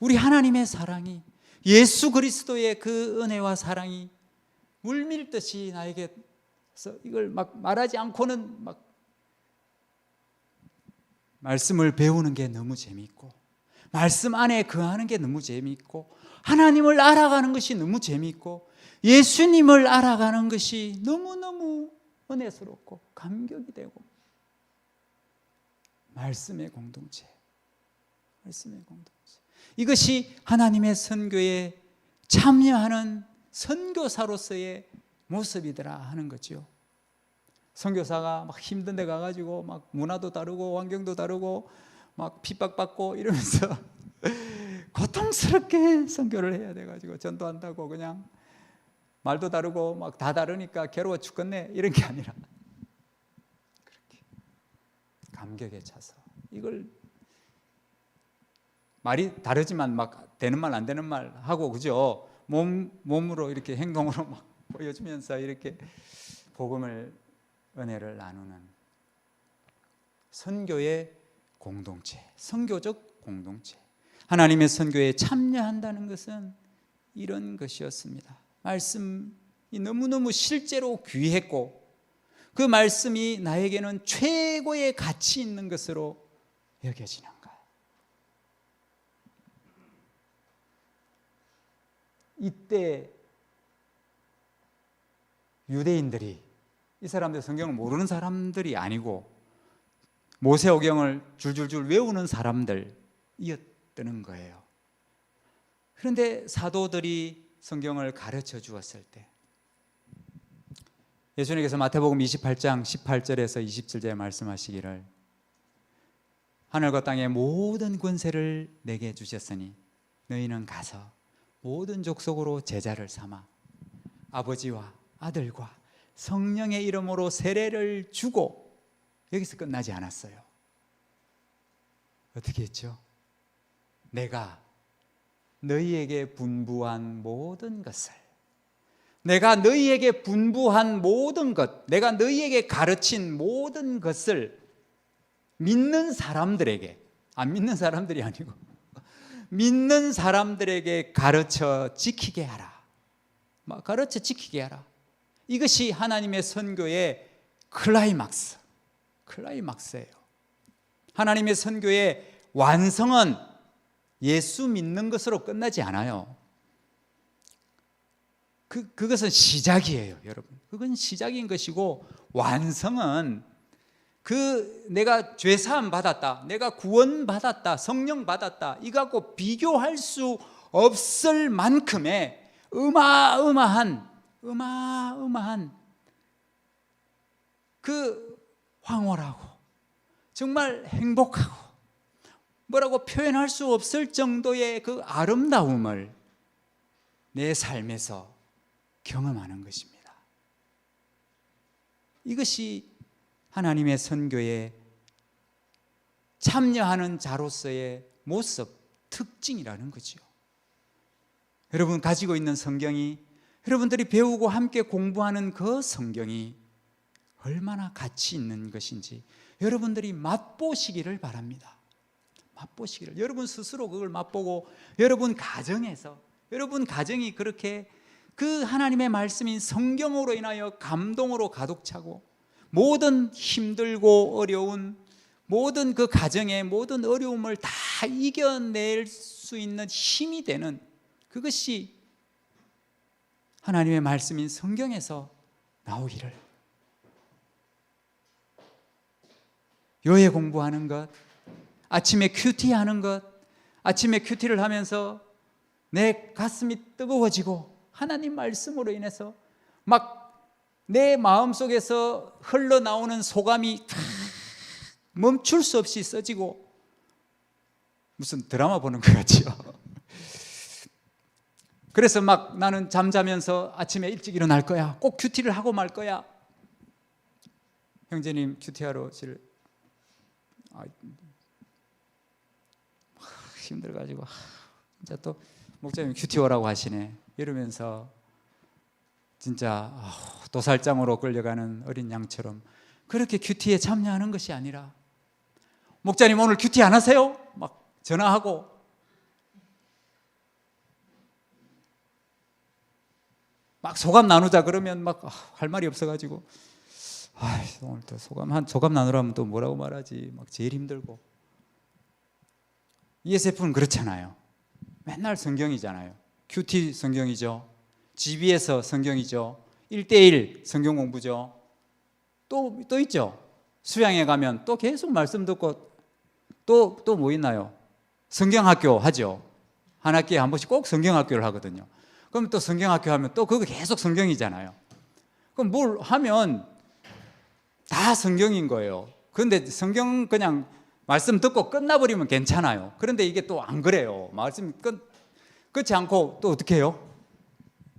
우리 하나님의 사랑이 예수 그리스도의 그 은혜와 사랑이 물밀듯이 나에게서 이걸 막 말하지 않고는 막 말씀을 배우는 게 너무 재미있고 말씀 안에 거하는 게 너무 재미있고 하나님을 알아가는 것이 너무 재미있고 예수님을 알아가는 것이 너무너무 은혜스럽고 감격이 되고 말씀의 공동체 이것이 하나님의 선교에 참여하는 선교사로서의 모습이더라 하는 거죠. 선교사가 막 힘든 데 가가지고 막 문화도 다르고 환경도 다르고 막 핍박받고 이러면서 고통스럽게 선교를 해야 돼가지고 전도한다고 그냥 말도 다르고 막 다 다르니까 괴로워 죽겠네 이런 게 아니라 그렇게 감격에 차서 이걸 말이 다르지만 막 되는 말 안 되는 말 하고 그죠? 몸으로 이렇게 행동으로 막 보여주면서 이렇게 복음을 은혜를 나누는 선교의 공동체, 선교적 공동체. 하나님의 선교에 참여한다는 것은 이런 것이었습니다. 말씀이 너무너무 실제로 귀했고 그 말씀이 나에게는 최고의 가치 있는 것으로 여겨지는 것. 이때 유대인들이 이 사람들 성경을 모르는 사람들이 아니고 모세오경을 줄줄줄 외우는 사람들이었던 거예요. 그런데 사도들이 성경을 가르쳐 주었을 때 예수님께서 마태복음 28장 18절에서 27절에 말씀하시기를 하늘과 땅의 모든 권세를 내게 주셨으니 너희는 가서 모든 족속으로 제자를 삼아 아버지와 아들과 성령의 이름으로 세례를 주고 여기서 끝나지 않았어요. 어떻게 했죠? 내가 너희에게 분부한 모든 것을 내가 너희에게 분부한 모든 것 내가 너희에게 가르친 모든 것을 믿는 사람들에게 안 믿는 사람들이 아니고 믿는 사람들에게 가르쳐 지키게 하라. 가르쳐 지키게 하라. 이것이 하나님의 선교의 클라이막스예요. 하나님의 선교의 완성은 예수 믿는 것으로 끝나지 않아요. 그것은 시작이에요, 여러분. 그건 시작인 것이고 완성은 내가 죄사함 받았다, 내가 구원 받았다, 성령 받았다, 이거 갖고 비교할 수 없을 만큼의 어마어마한 그 황홀하고 정말 행복하고 뭐라고 표현할 수 없을 정도의 그 아름다움을 내 삶에서 경험하는 것입니다. 이것이 하나님의 선교에 참여하는 자로서의 모습, 특징이라는 거죠. 여러분 가지고 있는 성경이, 여러분들이 배우고 함께 공부하는 그 성경이 얼마나 가치 있는 것인지 여러분들이 맛보시기를 바랍니다. 맛보시기를. 여러분 스스로 그걸 맛보고 여러분 가정에서, 여러분 가정이 그렇게 그 하나님의 말씀인 성경으로 인하여 감동으로 가득 차고 모든 힘들고 어려운 모든 그 가정의 모든 어려움을 다 이겨낼 수 있는 힘이 되는, 그것이 하나님의 말씀인 성경에서 나오기를. 요해 공부하는 것, 아침에 큐티 하는 것, 아침에 큐티를 하면서 내 가슴이 뜨거워지고 하나님 말씀으로 인해서 막 내 마음속에서 흘러나오는 소감이 멈출 수 없이 써지고, 무슨 드라마 보는 것 같지요. 그래서 막 나는 잠자면서 아침에 일찍 일어날 거야, 꼭 큐티를 하고 말 거야. 형제님 큐티하러 힘들어가지고 진짜 또 목사님 큐티 오라고 하시네 이러면서 진짜 도살장으로 끌려가는 어린 양처럼 그렇게 큐티에 참여하는 것이 아니라, 목사님 오늘 큐티 안 하세요? 막 전화하고 막 소감 나누자 그러면 막 할 말이 없어가지고 오늘 또 소감 나누라면 또 뭐라고 말하지, 막 제일 힘들고. ESF는 그렇잖아요. 맨날 성경이잖아요. 큐티 성경이죠. GB에서 성경이죠. 1:1 성경 공부죠. 또 있죠. 수양에 가면 또 계속 말씀 듣고 또 뭐 있나요? 성경학교 하죠. 한 학기에 한 번씩 꼭 성경학교를 하거든요. 그럼 또 성경학교 하면 또 그거 계속 성경이잖아요. 그럼 뭘 하면 다 성경인 거예요. 그런데 성경 그냥 말씀 듣고 끝나버리면 괜찮아요. 그런데 이게 또 안 그래요. 말씀 끝이 않고 또 어떻게 해요?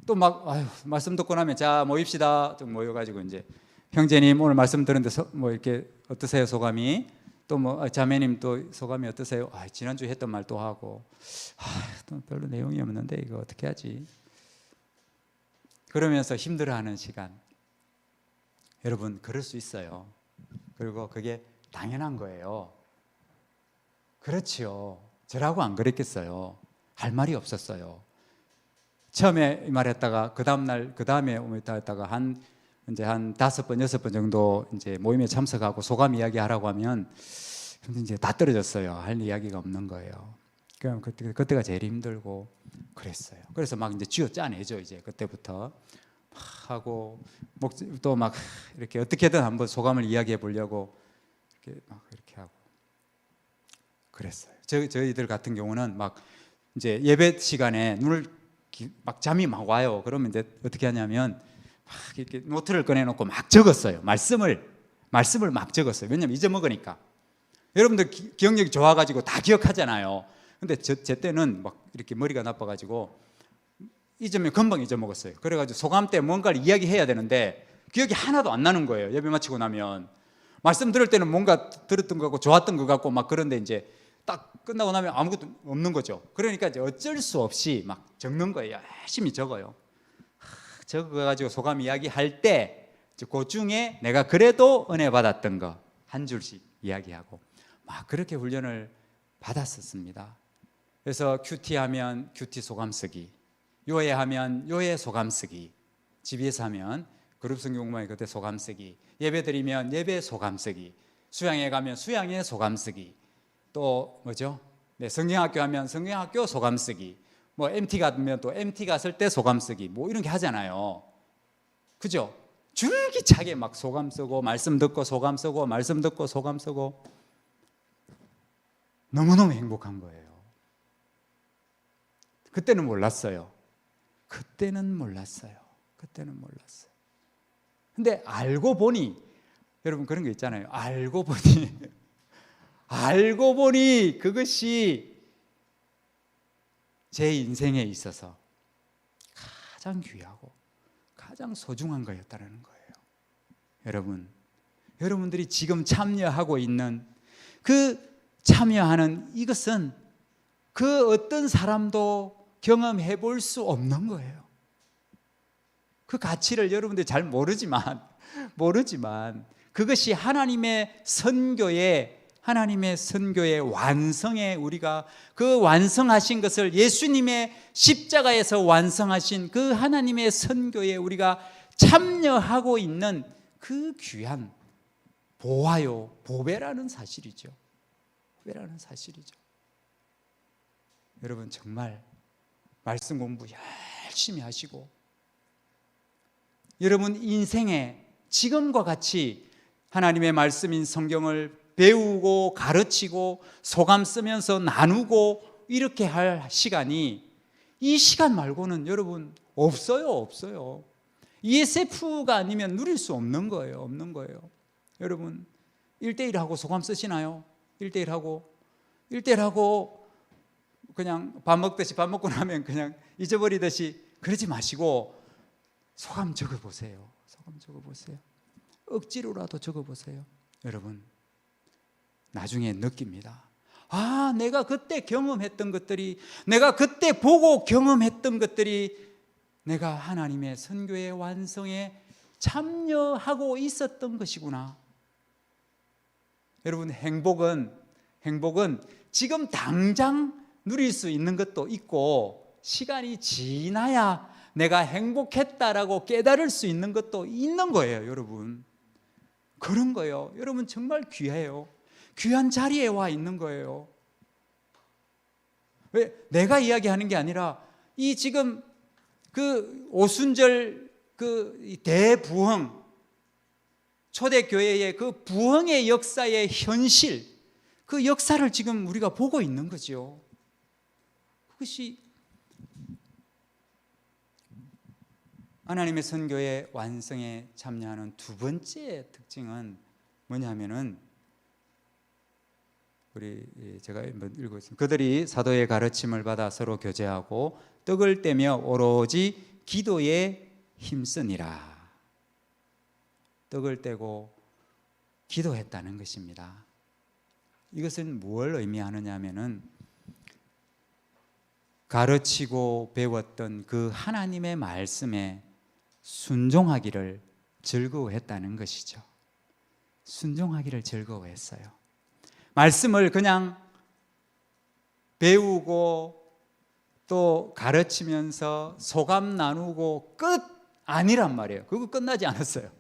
또 막 말씀 듣고 나면 자 모입시다. 좀 모여가지고 이제 형제님 오늘 말씀 들었는데 뭐 이렇게 어떠세요 소감이? 또 뭐 자매님 또 소감이 어떠세요? 지난주에 했던 말 또 하고 또 별로 내용이 없는데 이거 어떻게 하지? 그러면서 힘들어하는 시간. 여러분 그럴 수 있어요. 그리고 그게 당연한 거예요. 그렇지요. 저라고 안 그랬겠어요. 할 말이 없었어요. 처음에 이 말했다가 그 다음에 했다가 이제 한 5번, 6번 정도 이제 모임에 참석하고 소감 이야기하라고 하면 이제 다 떨어졌어요. 할 이야기가 없는 거예요. 그럼 그때가 제일 힘들고 그랬어요. 그래서 막 이제 쥐어 짜내죠. 이제 그때부터 막 하고 또 막 이렇게 어떻게든 한번 소감을 이야기해 보려고 이렇게 하고 그랬어요. 저희들 같은 경우는 막 이제 예배 시간에 막 잠이 막 와요. 그러면 이제 어떻게 하냐면 막 이렇게 노트를 꺼내놓고 막 적었어요. 말씀을 막 적었어요. 왜냐면 잊어먹으니까. 여러분들 기억력이 좋아가지고 다 기억하잖아요. 근데 제 때는 막 이렇게 머리가 나빠가지고 금방 잊어먹었어요. 그래가지고 소감 때 뭔가를 이야기해야 되는데 기억이 하나도 안 나는 거예요. 예배 마치고 나면 말씀 들을 때는 뭔가 들었던 거 같고 좋았던 거 같고 막 그런데 이제 딱 끝나고 나면 아무것도 없는 거죠. 그러니까 이제 어쩔 수 없이 막 적는 거예요. 열심히 적어요. 적어가지고 소감 이야기할 때 그 중에 내가 그래도 은혜 받았던 거 한 줄씩 이야기하고 막 그렇게 훈련을 받았었습니다. 그래서 큐티하면 큐티 소감 쓰기, 요해하면 요해 소감 쓰기, 집에서 하면 그룹 성경 공부하면 그때 소감 쓰기, 예배 드리면 예배 소감 쓰기, 수양에 가면 수양에 소감 쓰기, 또 뭐죠? 네, 성경학교 하면 성경학교 소감 쓰기, 뭐 MT 가면 또 MT 갔을 때 소감 쓰기, 뭐 이런 게 하잖아요. 그죠? 줄기차게 막 소감 쓰고 말씀 듣고 소감 쓰고 말씀 듣고 소감 쓰고 너무너무 행복한 거예요. 그때는 몰랐어요. 그때는 몰랐어요. 그때는 몰랐어요. 근데 알고 보니, 여러분 그런 거 있잖아요. 알고 보니 그것이 제 인생에 있어서 가장 귀하고 가장 소중한 거였다는 거예요. 여러분들이 지금 참여하고 있는 참여하는 이것은 그 어떤 사람도 경험해 볼 수 없는 거예요. 그 가치를 여러분들이 잘 모르지만 그것이 하나님의 선교의 완성에 우리가 그 완성하신 것을 예수님의 십자가에서 완성하신 그 하나님의 선교에 우리가 참여하고 있는 그 귀한 보배라는 사실이죠. 여러분 정말 말씀 공부 열심히 하시고 여러분 인생에 지금과 같이 하나님의 말씀인 성경을 배우고 가르치고 소감 쓰면서 나누고 이렇게 할 시간이 이 시간 말고는 여러분 없어요. ESF가 아니면 누릴 수 없는 거예요. 여러분 1대1하고 소감 쓰시나요? 1대1하고 그냥 밥 먹고 나면 그냥 잊어버리듯이 그러지 마시고 소감 적어보세요. 억지로라도 적어보세요. 여러분 나중에 느낍니다. 내가 그때 경험했던 것들이, 내가 그때 보고 경험했던 것들이 내가 하나님의 선교의 완성에 참여하고 있었던 것이구나. 여러분 행복은 지금 당장 누릴 수 있는 것도 있고 시간이 지나야 내가 행복했다라고 깨달을 수 있는 것도 있는 거예요. 여러분 그런 거예요. 여러분 정말 귀해요. 귀한 자리에 와 있는 거예요. 왜 내가 이야기하는 게 아니라 이 지금 그 오순절 그 대부흥 초대교회의 그 부흥의 역사의 현실, 그 역사를 지금 우리가 보고 있는 거죠. 그것이 하나님의 선교의 완성에 참여하는 두 번째 특징은 뭐냐면은 제가 한번 읽어보겠습니다. 그들이 사도의 가르침을 받아 서로 교제하고 떡을 떼며 오로지 기도에 힘쓰니라. 떡을 떼고 기도했다는 것입니다. 이것은 뭘 의미하느냐면은 가르치고 배웠던 그 하나님의 말씀에 순종하기를 즐거워했다는 것이죠. 순종하기를 즐거워했어요. 말씀을 그냥 배우고 또 가르치면서 소감 나누고 끝 아니란 말이에요. 그거 끝나지 않았어요.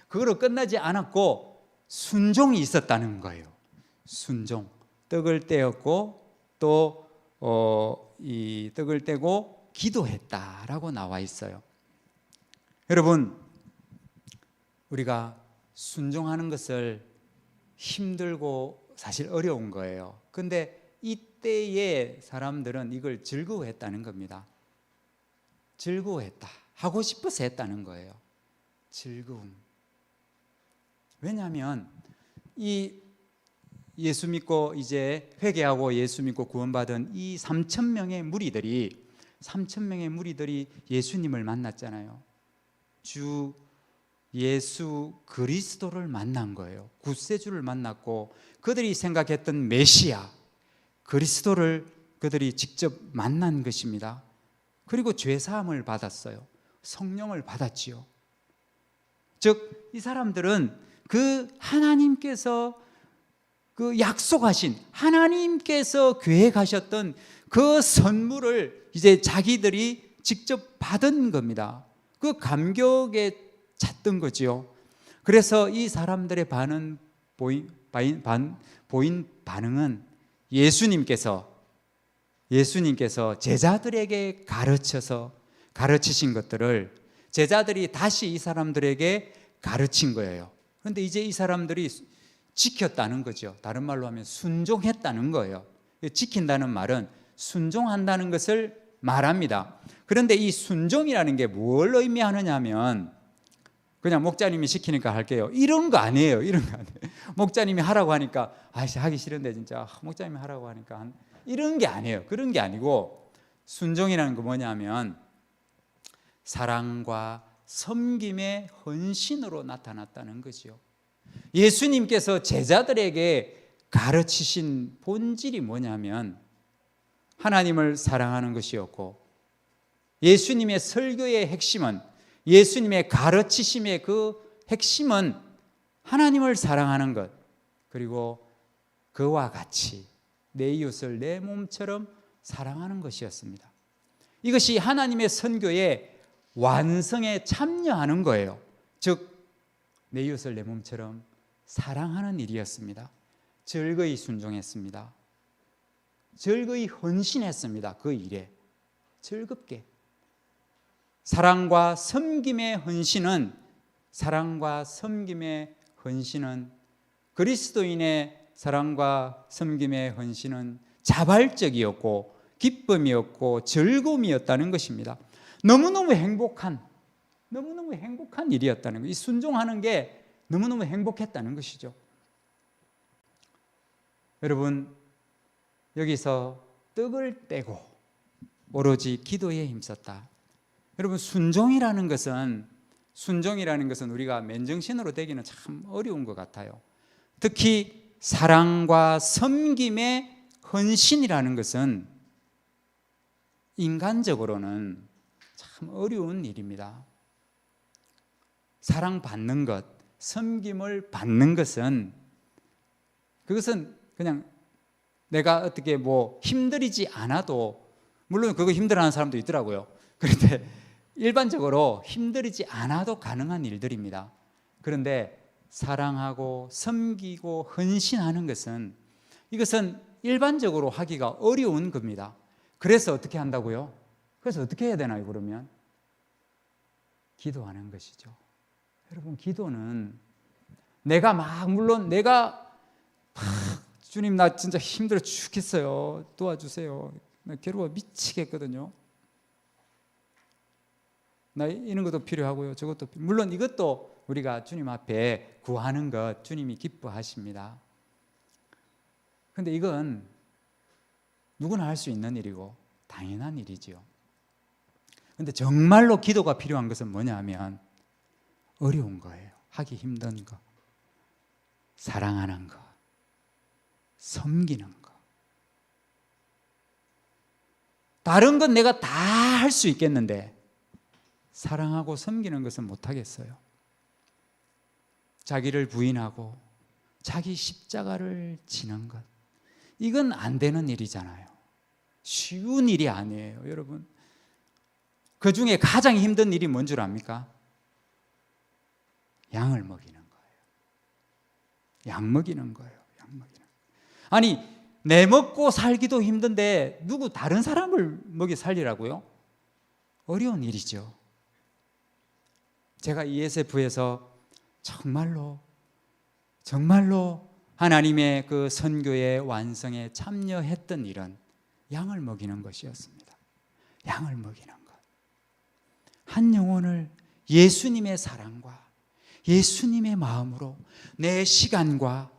그거로 끝나지 않았고 순종이 있었다는 거예요. 순종. 떡을 떼었고 또 이 떡을 떼고 기도했다라고 나와 있어요. 여러분 우리가 순종하는 것을 힘들고 사실 어려운 거예요. 근데 이때의 사람들은 이걸 즐거워했다는 겁니다. 즐거워했다. 하고 싶어서 했다는 거예요. 즐거움. 왜냐하면 이 예수 믿고 이제 회개하고 예수 믿고 구원받은 이 3,000명의 무리들이 예수님을 만났잖아요. 주 예수 그리스도를 만난 거예요. 구세주를 만났고 그들이 생각했던 메시아 그리스도를 그들이 직접 만난 것입니다. 그리고 죄사함을 받았어요. 성령을 받았지요. 즉 이 사람들은 그 하나님께서 그 약속하신 하나님께서 계획하셨던 그 선물을 이제 자기들이 직접 받은 겁니다. 그 감격에 찼던 거지요. 그래서 이 사람들의 보인 반응은 예수님께서 제자들에게 가르치신 것들을 제자들이 다시 이 사람들에게 가르친 거예요. 그런데 이제 이 사람들이 지켰다는 거죠. 다른 말로 하면 순종했다는 거예요. 지킨다는 말은 순종한다는 것을 말합니다. 그런데 이 순종이라는 게 뭘 의미하느냐 하면 그냥 목자님이 시키니까 할게요, 이런 거 아니에요. 이런 거 아니에요. 목자님이 하라고 하니까 하기 싫은데 진짜 목자님이 하라고 하니까 이런 게 아니에요. 그런 게 아니고 순종이라는 거 뭐냐면 사랑과 섬김의 헌신으로 나타났다는 거죠. 예수님께서 제자들에게 가르치신 본질이 뭐냐면 하나님을 사랑하는 것이었고, 예수님의 설교의 핵심은, 예수님의 가르치심의 그 핵심은 하나님을 사랑하는 것, 그리고 그와 같이 내 이웃을 내 몸처럼 사랑하는 것이었습니다. 이것이 하나님의 선교의 완성에 참여하는 거예요. 즉 내 이웃을 내 몸처럼 사랑하는 일이었습니다. 즐거이 순종했습니다. 즐거이 헌신했습니다. 그 일에 즐겁게. 사랑과 섬김의 헌신은 그리스도인의 사랑과 섬김의 헌신은 자발적이었고 기쁨이었고 즐거움이었다는 것입니다. 너무너무 행복한 일이었다는 거예요. 이 순종하는 게 너무너무 행복했다는 것이죠. 여러분, 여기서 떡을 떼고 오로지 기도에 힘썼다. 여러분, 순종이라는 것은 우리가 맨정신으로 되기는 참 어려운 것 같아요. 특히 사랑과 섬김의 헌신이라는 것은 인간적으로는 참 어려운 일입니다. 사랑받는 것, 섬김을 받는 것은, 그것은 그냥 내가 어떻게 힘들이지 않아도, 물론 그거 힘들어하는 사람도 있더라고요. 그런데 일반적으로 힘들이지 않아도 가능한 일들입니다. 그런데 사랑하고 섬기고 헌신하는 것은, 이것은 일반적으로 하기가 어려운 겁니다. 그래서 어떻게 한다고요? 그래서 어떻게 해야 되나요? 그러면 기도하는 것이죠. 여러분, 기도는 물론 내가 주님 나 진짜 힘들어 죽겠어요, 도와주세요, 나 괴로워 미치겠거든요, 나 이런 것도 필요하고요, 저것도 물론 이것도 우리가 주님 앞에 구하는 것 주님이 기뻐하십니다. 그런데 이건 누구나 할 수 있는 일이고 당연한 일이지요. 그런데 정말로 기도가 필요한 것은 뭐냐 하면 어려운 거예요. 하기 힘든 거, 사랑하는 거, 섬기는 거. 다른 건 내가 다 할 수 있겠는데 사랑하고 섬기는 것은 못하겠어요. 자기를 부인하고 자기 십자가를 지는 것, 이건 안 되는 일이잖아요. 쉬운 일이 아니에요. 여러분, 그 중에 가장 힘든 일이 뭔 줄 압니까? 양을 먹이는 거예요. 양 먹이는 거예요. 아니, 내 먹고 살기도 힘든데 누구 다른 사람을 먹여 살리라고요? 어려운 일이죠. 제가 ESF에서 정말로 하나님의 그 선교의 완성에 참여했던 일은 양을 먹이는 것이었습니다. 양을 먹이는 것. 한 영혼을 예수님의 사랑과 예수님의 마음으로 내 시간과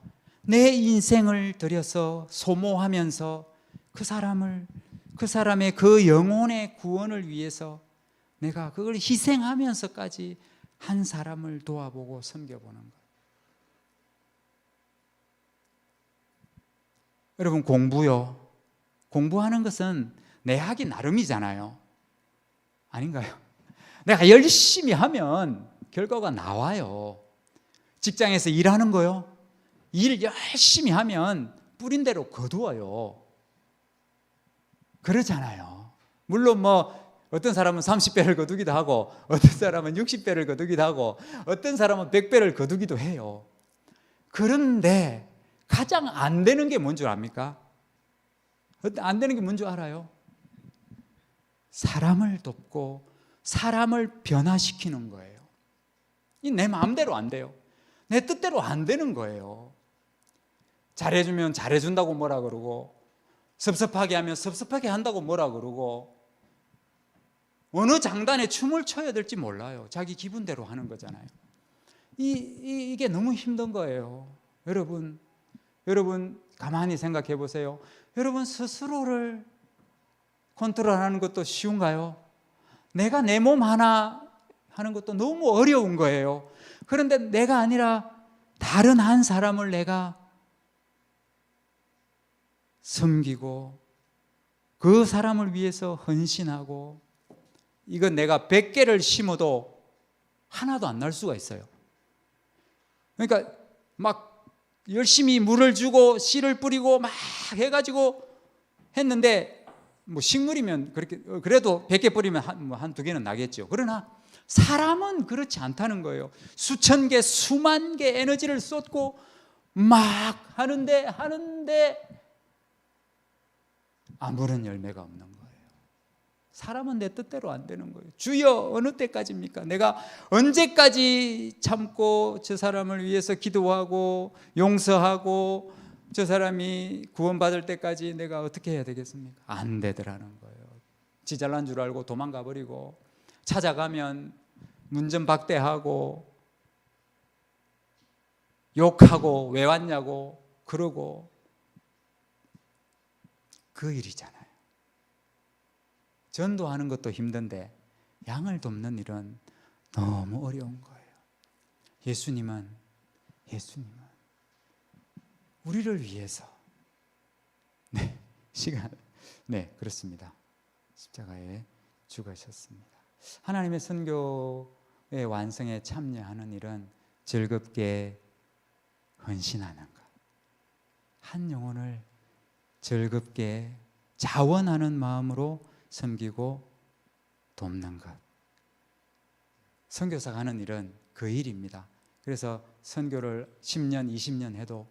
내 인생을 들여서 소모하면서 그 사람의 그 영혼의 구원을 위해서 내가 그걸 희생하면서까지 한 사람을 도와보고 섬겨보는 것. 여러분, 공부하는 것은 내 하기 나름이잖아요. 아닌가요? 내가 열심히 하면 결과가 나와요. 직장에서 일하는 거요, 일 열심히 하면 뿌린 대로 거두어요. 그러잖아요. 물론 어떤 사람은 30배를 거두기도 하고, 어떤 사람은 60배를 거두기도 하고, 어떤 사람은 100배를 거두기도 해요. 그런데 가장 안 되는 게 뭔 줄 압니까? 안 되는 게 뭔 줄 알아요? 사람을 돕고 사람을 변화시키는 거예요. 이 내 마음대로 안 돼요. 내 뜻대로 안 되는 거예요. 잘해주면 잘해준다고 뭐라 그러고, 섭섭하게 하면 섭섭하게 한다고 뭐라 그러고, 어느 장단에 춤을 춰야 될지 몰라요. 자기 기분대로 하는 거잖아요. 이게 너무 힘든 거예요. 여러분 가만히 생각해 보세요. 여러분 스스로를 컨트롤하는 것도 쉬운가요? 내가 내 몸 하나 하는 것도 너무 어려운 거예요. 그런데 내가 아니라 다른 한 사람을 내가 섬기고 그 사람을 위해서 헌신하고, 이건 내가 100개를 심어도 하나도 안 날 수가 있어요. 그러니까 막 열심히 물을 주고 씨를 뿌리고 막 해가지고 했는데, 뭐 식물이면 그렇게 그래도 100개 뿌리면 한두 개는 나겠죠. 그러나 사람은 그렇지 않다는 거예요. 수천 개, 수만 개 에너지를 쏟고 막 하는데 아무런 열매가 없는 거예요. 사람은 내 뜻대로 안 되는 거예요. 주여 어느 때까지입니까? 내가 언제까지 참고 저 사람을 위해서 기도하고 용서하고 저 사람이 구원받을 때까지 내가 어떻게 해야 되겠습니까? 안 되더라는 거예요. 지 잘난 줄 알고 도망가 버리고, 찾아가면 문전박대하고 욕하고 왜 왔냐고 그러고, 그 일이잖아요. 전도하는 것도 힘든데 양을 돕는 일은 너무 어려운 거예요. 예수님은 우리를 위해서 그렇습니다. 십자가에 죽으셨습니다. 하나님의 선교의 완성에 참여하는 일은 즐겁게 헌신하는 것, 한 영혼을 즐겁게 자원하는 마음으로 섬기고 돕는 것. 선교사가 하는 일은 그 일입니다. 그래서 선교를 10년, 20년 해도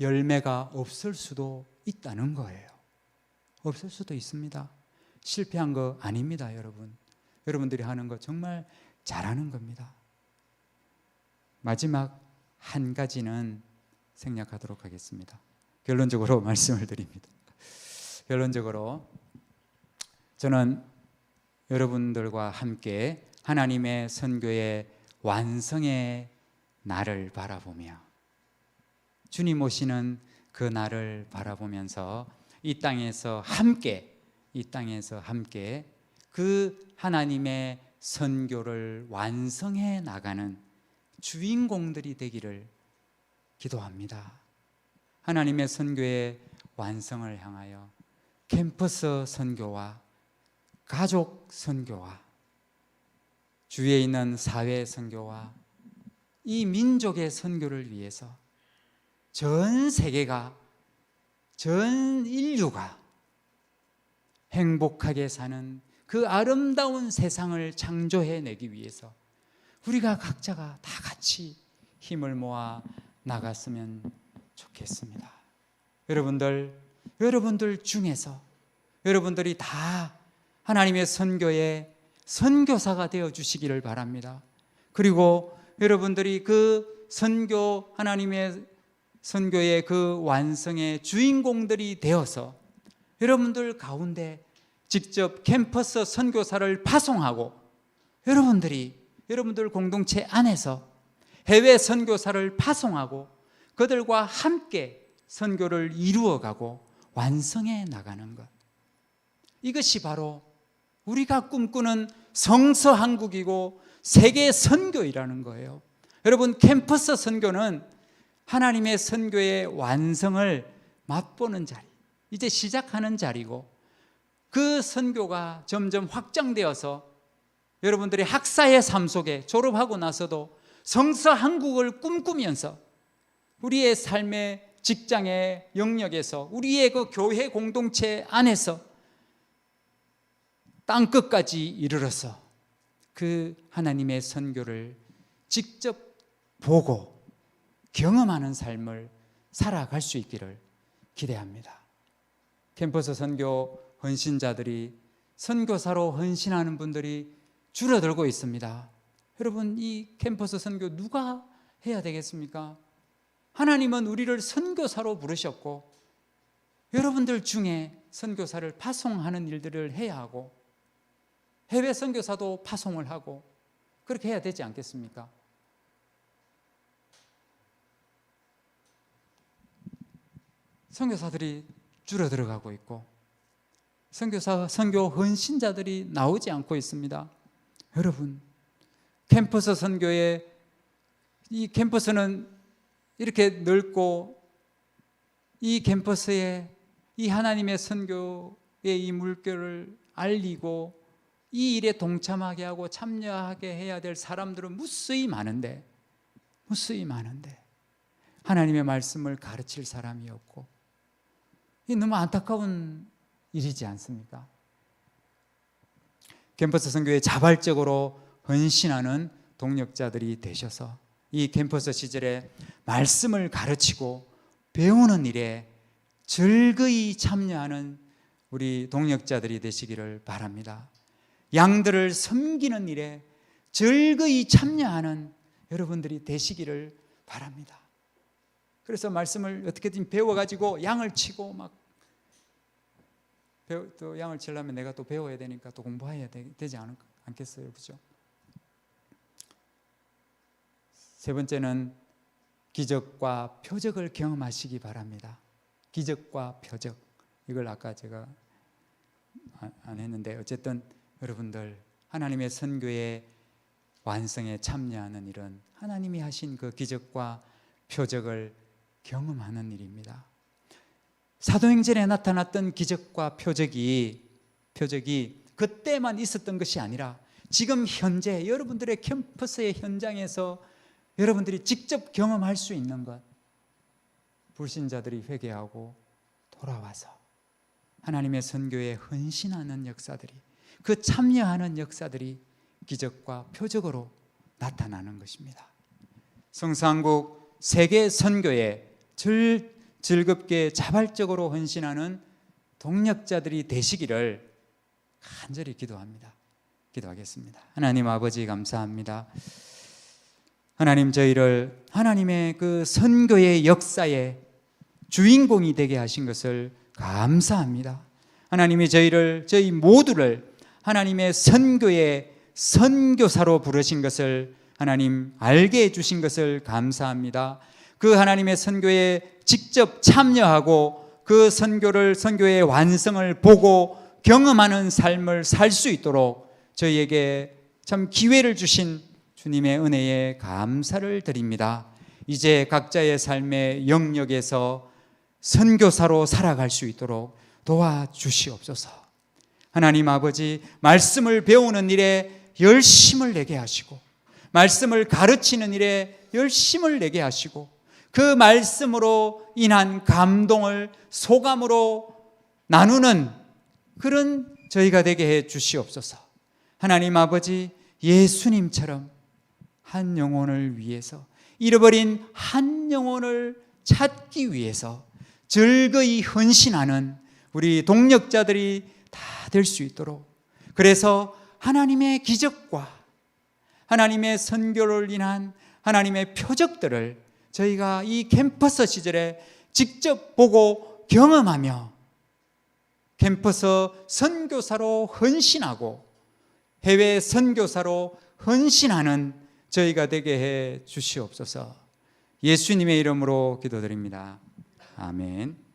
열매가 없을 수도 있다는 거예요. 없을 수도 있습니다. 실패한 거 아닙니다, 여러분. 여러분들이 하는 거 정말 잘하는 겁니다. 마지막 한 가지는 생략하도록 하겠습니다. 결론적으로 말씀을 드립니다. 결론적으로 저는 여러분들과 함께 하나님의 선교의 완성의 날을 바라보며, 주님 오시는 그 날을 바라보면서 이 땅에서 함께 그 하나님의 선교를 완성해 나가는 주인공들이 되기를 기도합니다. 하나님의 선교의 완성을 향하여 캠퍼스 선교와 가족 선교와 주위에 있는 사회 선교와 이 민족의 선교를 위해서 전 세계가, 전 인류가 행복하게 사는 그 아름다운 세상을 창조해내기 위해서 우리가 각자가 다 같이 힘을 모아 나갔으면 좋겠습니다. 여러분들 중에서 여러분들이 다 하나님의 선교의 선교사가 되어 주시기를 바랍니다. 그리고 여러분들이 그 선교, 하나님의 선교의 그 완성의 주인공들이 되어서 여러분들 가운데 직접 캠퍼스 선교사를 파송하고, 여러분들 공동체 안에서 해외 선교사를 파송하고 그들과 함께 선교를 이루어가고 완성해 나가는 것, 이것이 바로 우리가 꿈꾸는 성서한국이고 세계 선교이라는 거예요. 여러분, 캠퍼스 선교는 하나님의 선교의 완성을 맛보는 자리, 이제 시작하는 자리고, 그 선교가 점점 확장되어서 여러분들이 학사의 삶 속에 졸업하고 나서도 성서한국을 꿈꾸면서 우리의 삶의 직장의 영역에서, 우리의 그 교회 공동체 안에서 땅끝까지 이르러서 그 하나님의 선교를 직접 보고 경험하는 삶을 살아갈 수 있기를 기대합니다. 캠퍼스 선교 헌신자들이, 선교사로 헌신하는 분들이 줄어들고 있습니다. 여러분, 이 캠퍼스 선교 누가 해야 되겠습니까? 하나님은 우리를 선교사로 부르셨고 여러분들 중에 선교사를 파송하는 일들을 해야 하고, 해외 선교사도 파송을 하고 그렇게 해야 되지 않겠습니까? 선교사들이 줄어들어가고 있고 선교 헌신자들이 나오지 않고 있습니다. 여러분, 캠퍼스 선교에 이 캠퍼스는 이렇게 넓고 이 캠퍼스에 이 하나님의 선교의 이 물결을 알리고 이 일에 동참하게 하고 참여하게 해야 될 사람들은 무수히 많은데 하나님의 말씀을 가르칠 사람이 없고, 이 너무 안타까운 일이지 않습니까? 캠퍼스 선교에 자발적으로 헌신하는 동력자들이 되셔서 이 캠퍼스 시절에 말씀을 가르치고 배우는 일에 즐거이 참여하는 우리 동력자들이 되시기를 바랍니다. 양들을 섬기는 일에 즐거이 참여하는 여러분들이 되시기를 바랍니다. 그래서 말씀을 어떻게든 배워가지고 양을 치고 또 양을 치려면 내가 또 배워야 되니까 또 공부해야 되지 않겠어요? 그죠? 세 번째는 기적과 표적을 경험하시기 바랍니다. 기적과 표적. 이걸 아까 제가 안 했는데 어쨌든 여러분들 하나님의 선교의 완성에 참여하는 일은 하나님이 하신 그 기적과 표적을 경험하는 일입니다. 사도행전에 나타났던 기적과 표적이 그때만 있었던 것이 아니라 지금 현재 여러분들의 캠퍼스의 현장에서 여러분들이 직접 경험할 수 있는 것, 불신자들이 회개하고 돌아와서 하나님의 선교에 헌신하는 역사들이, 그 참여하는 역사들이 기적과 표적으로 나타나는 것입니다. 성산국 세계 선교에 즐겁게 자발적으로 헌신하는 동력자들이 되시기를 간절히 기도합니다. 기도하겠습니다. 하나님 아버지 감사합니다. 하나님, 저희를 하나님의 그 선교의 역사의 주인공이 되게 하신 것을 감사합니다. 하나님이 저희 모두를 하나님의 선교의 선교사로 부르신 것을 하나님 알게 해주신 것을 감사합니다. 그 하나님의 선교에 직접 참여하고 그 선교의 완성을 보고 경험하는 삶을 살 수 있도록 저희에게 참 기회를 주신 주님의 은혜에 감사를 드립니다. 이제 각자의 삶의 영역에서 선교사로 살아갈 수 있도록 도와주시옵소서. 하나님 아버지, 말씀을 배우는 일에 열심을 내게 하시고, 말씀을 가르치는 일에 열심을 내게 하시고, 그 말씀으로 인한 감동을 소감으로 나누는 그런 저희가 되게 해 주시옵소서. 하나님 아버지, 예수님처럼 한 영혼을 위해서, 잃어버린 한 영혼을 찾기 위해서 즐거이 헌신하는 우리 동력자들이 다 될 수 있도록, 그래서 하나님의 기적과 하나님의 선교를 인한 하나님의 표적들을 저희가 이 캠퍼스 시절에 직접 보고 경험하며 캠퍼스 선교사로 헌신하고 해외 선교사로 헌신하는 저희가 되게 해 주시옵소서. 예수님의 이름으로 기도드립니다. 아멘.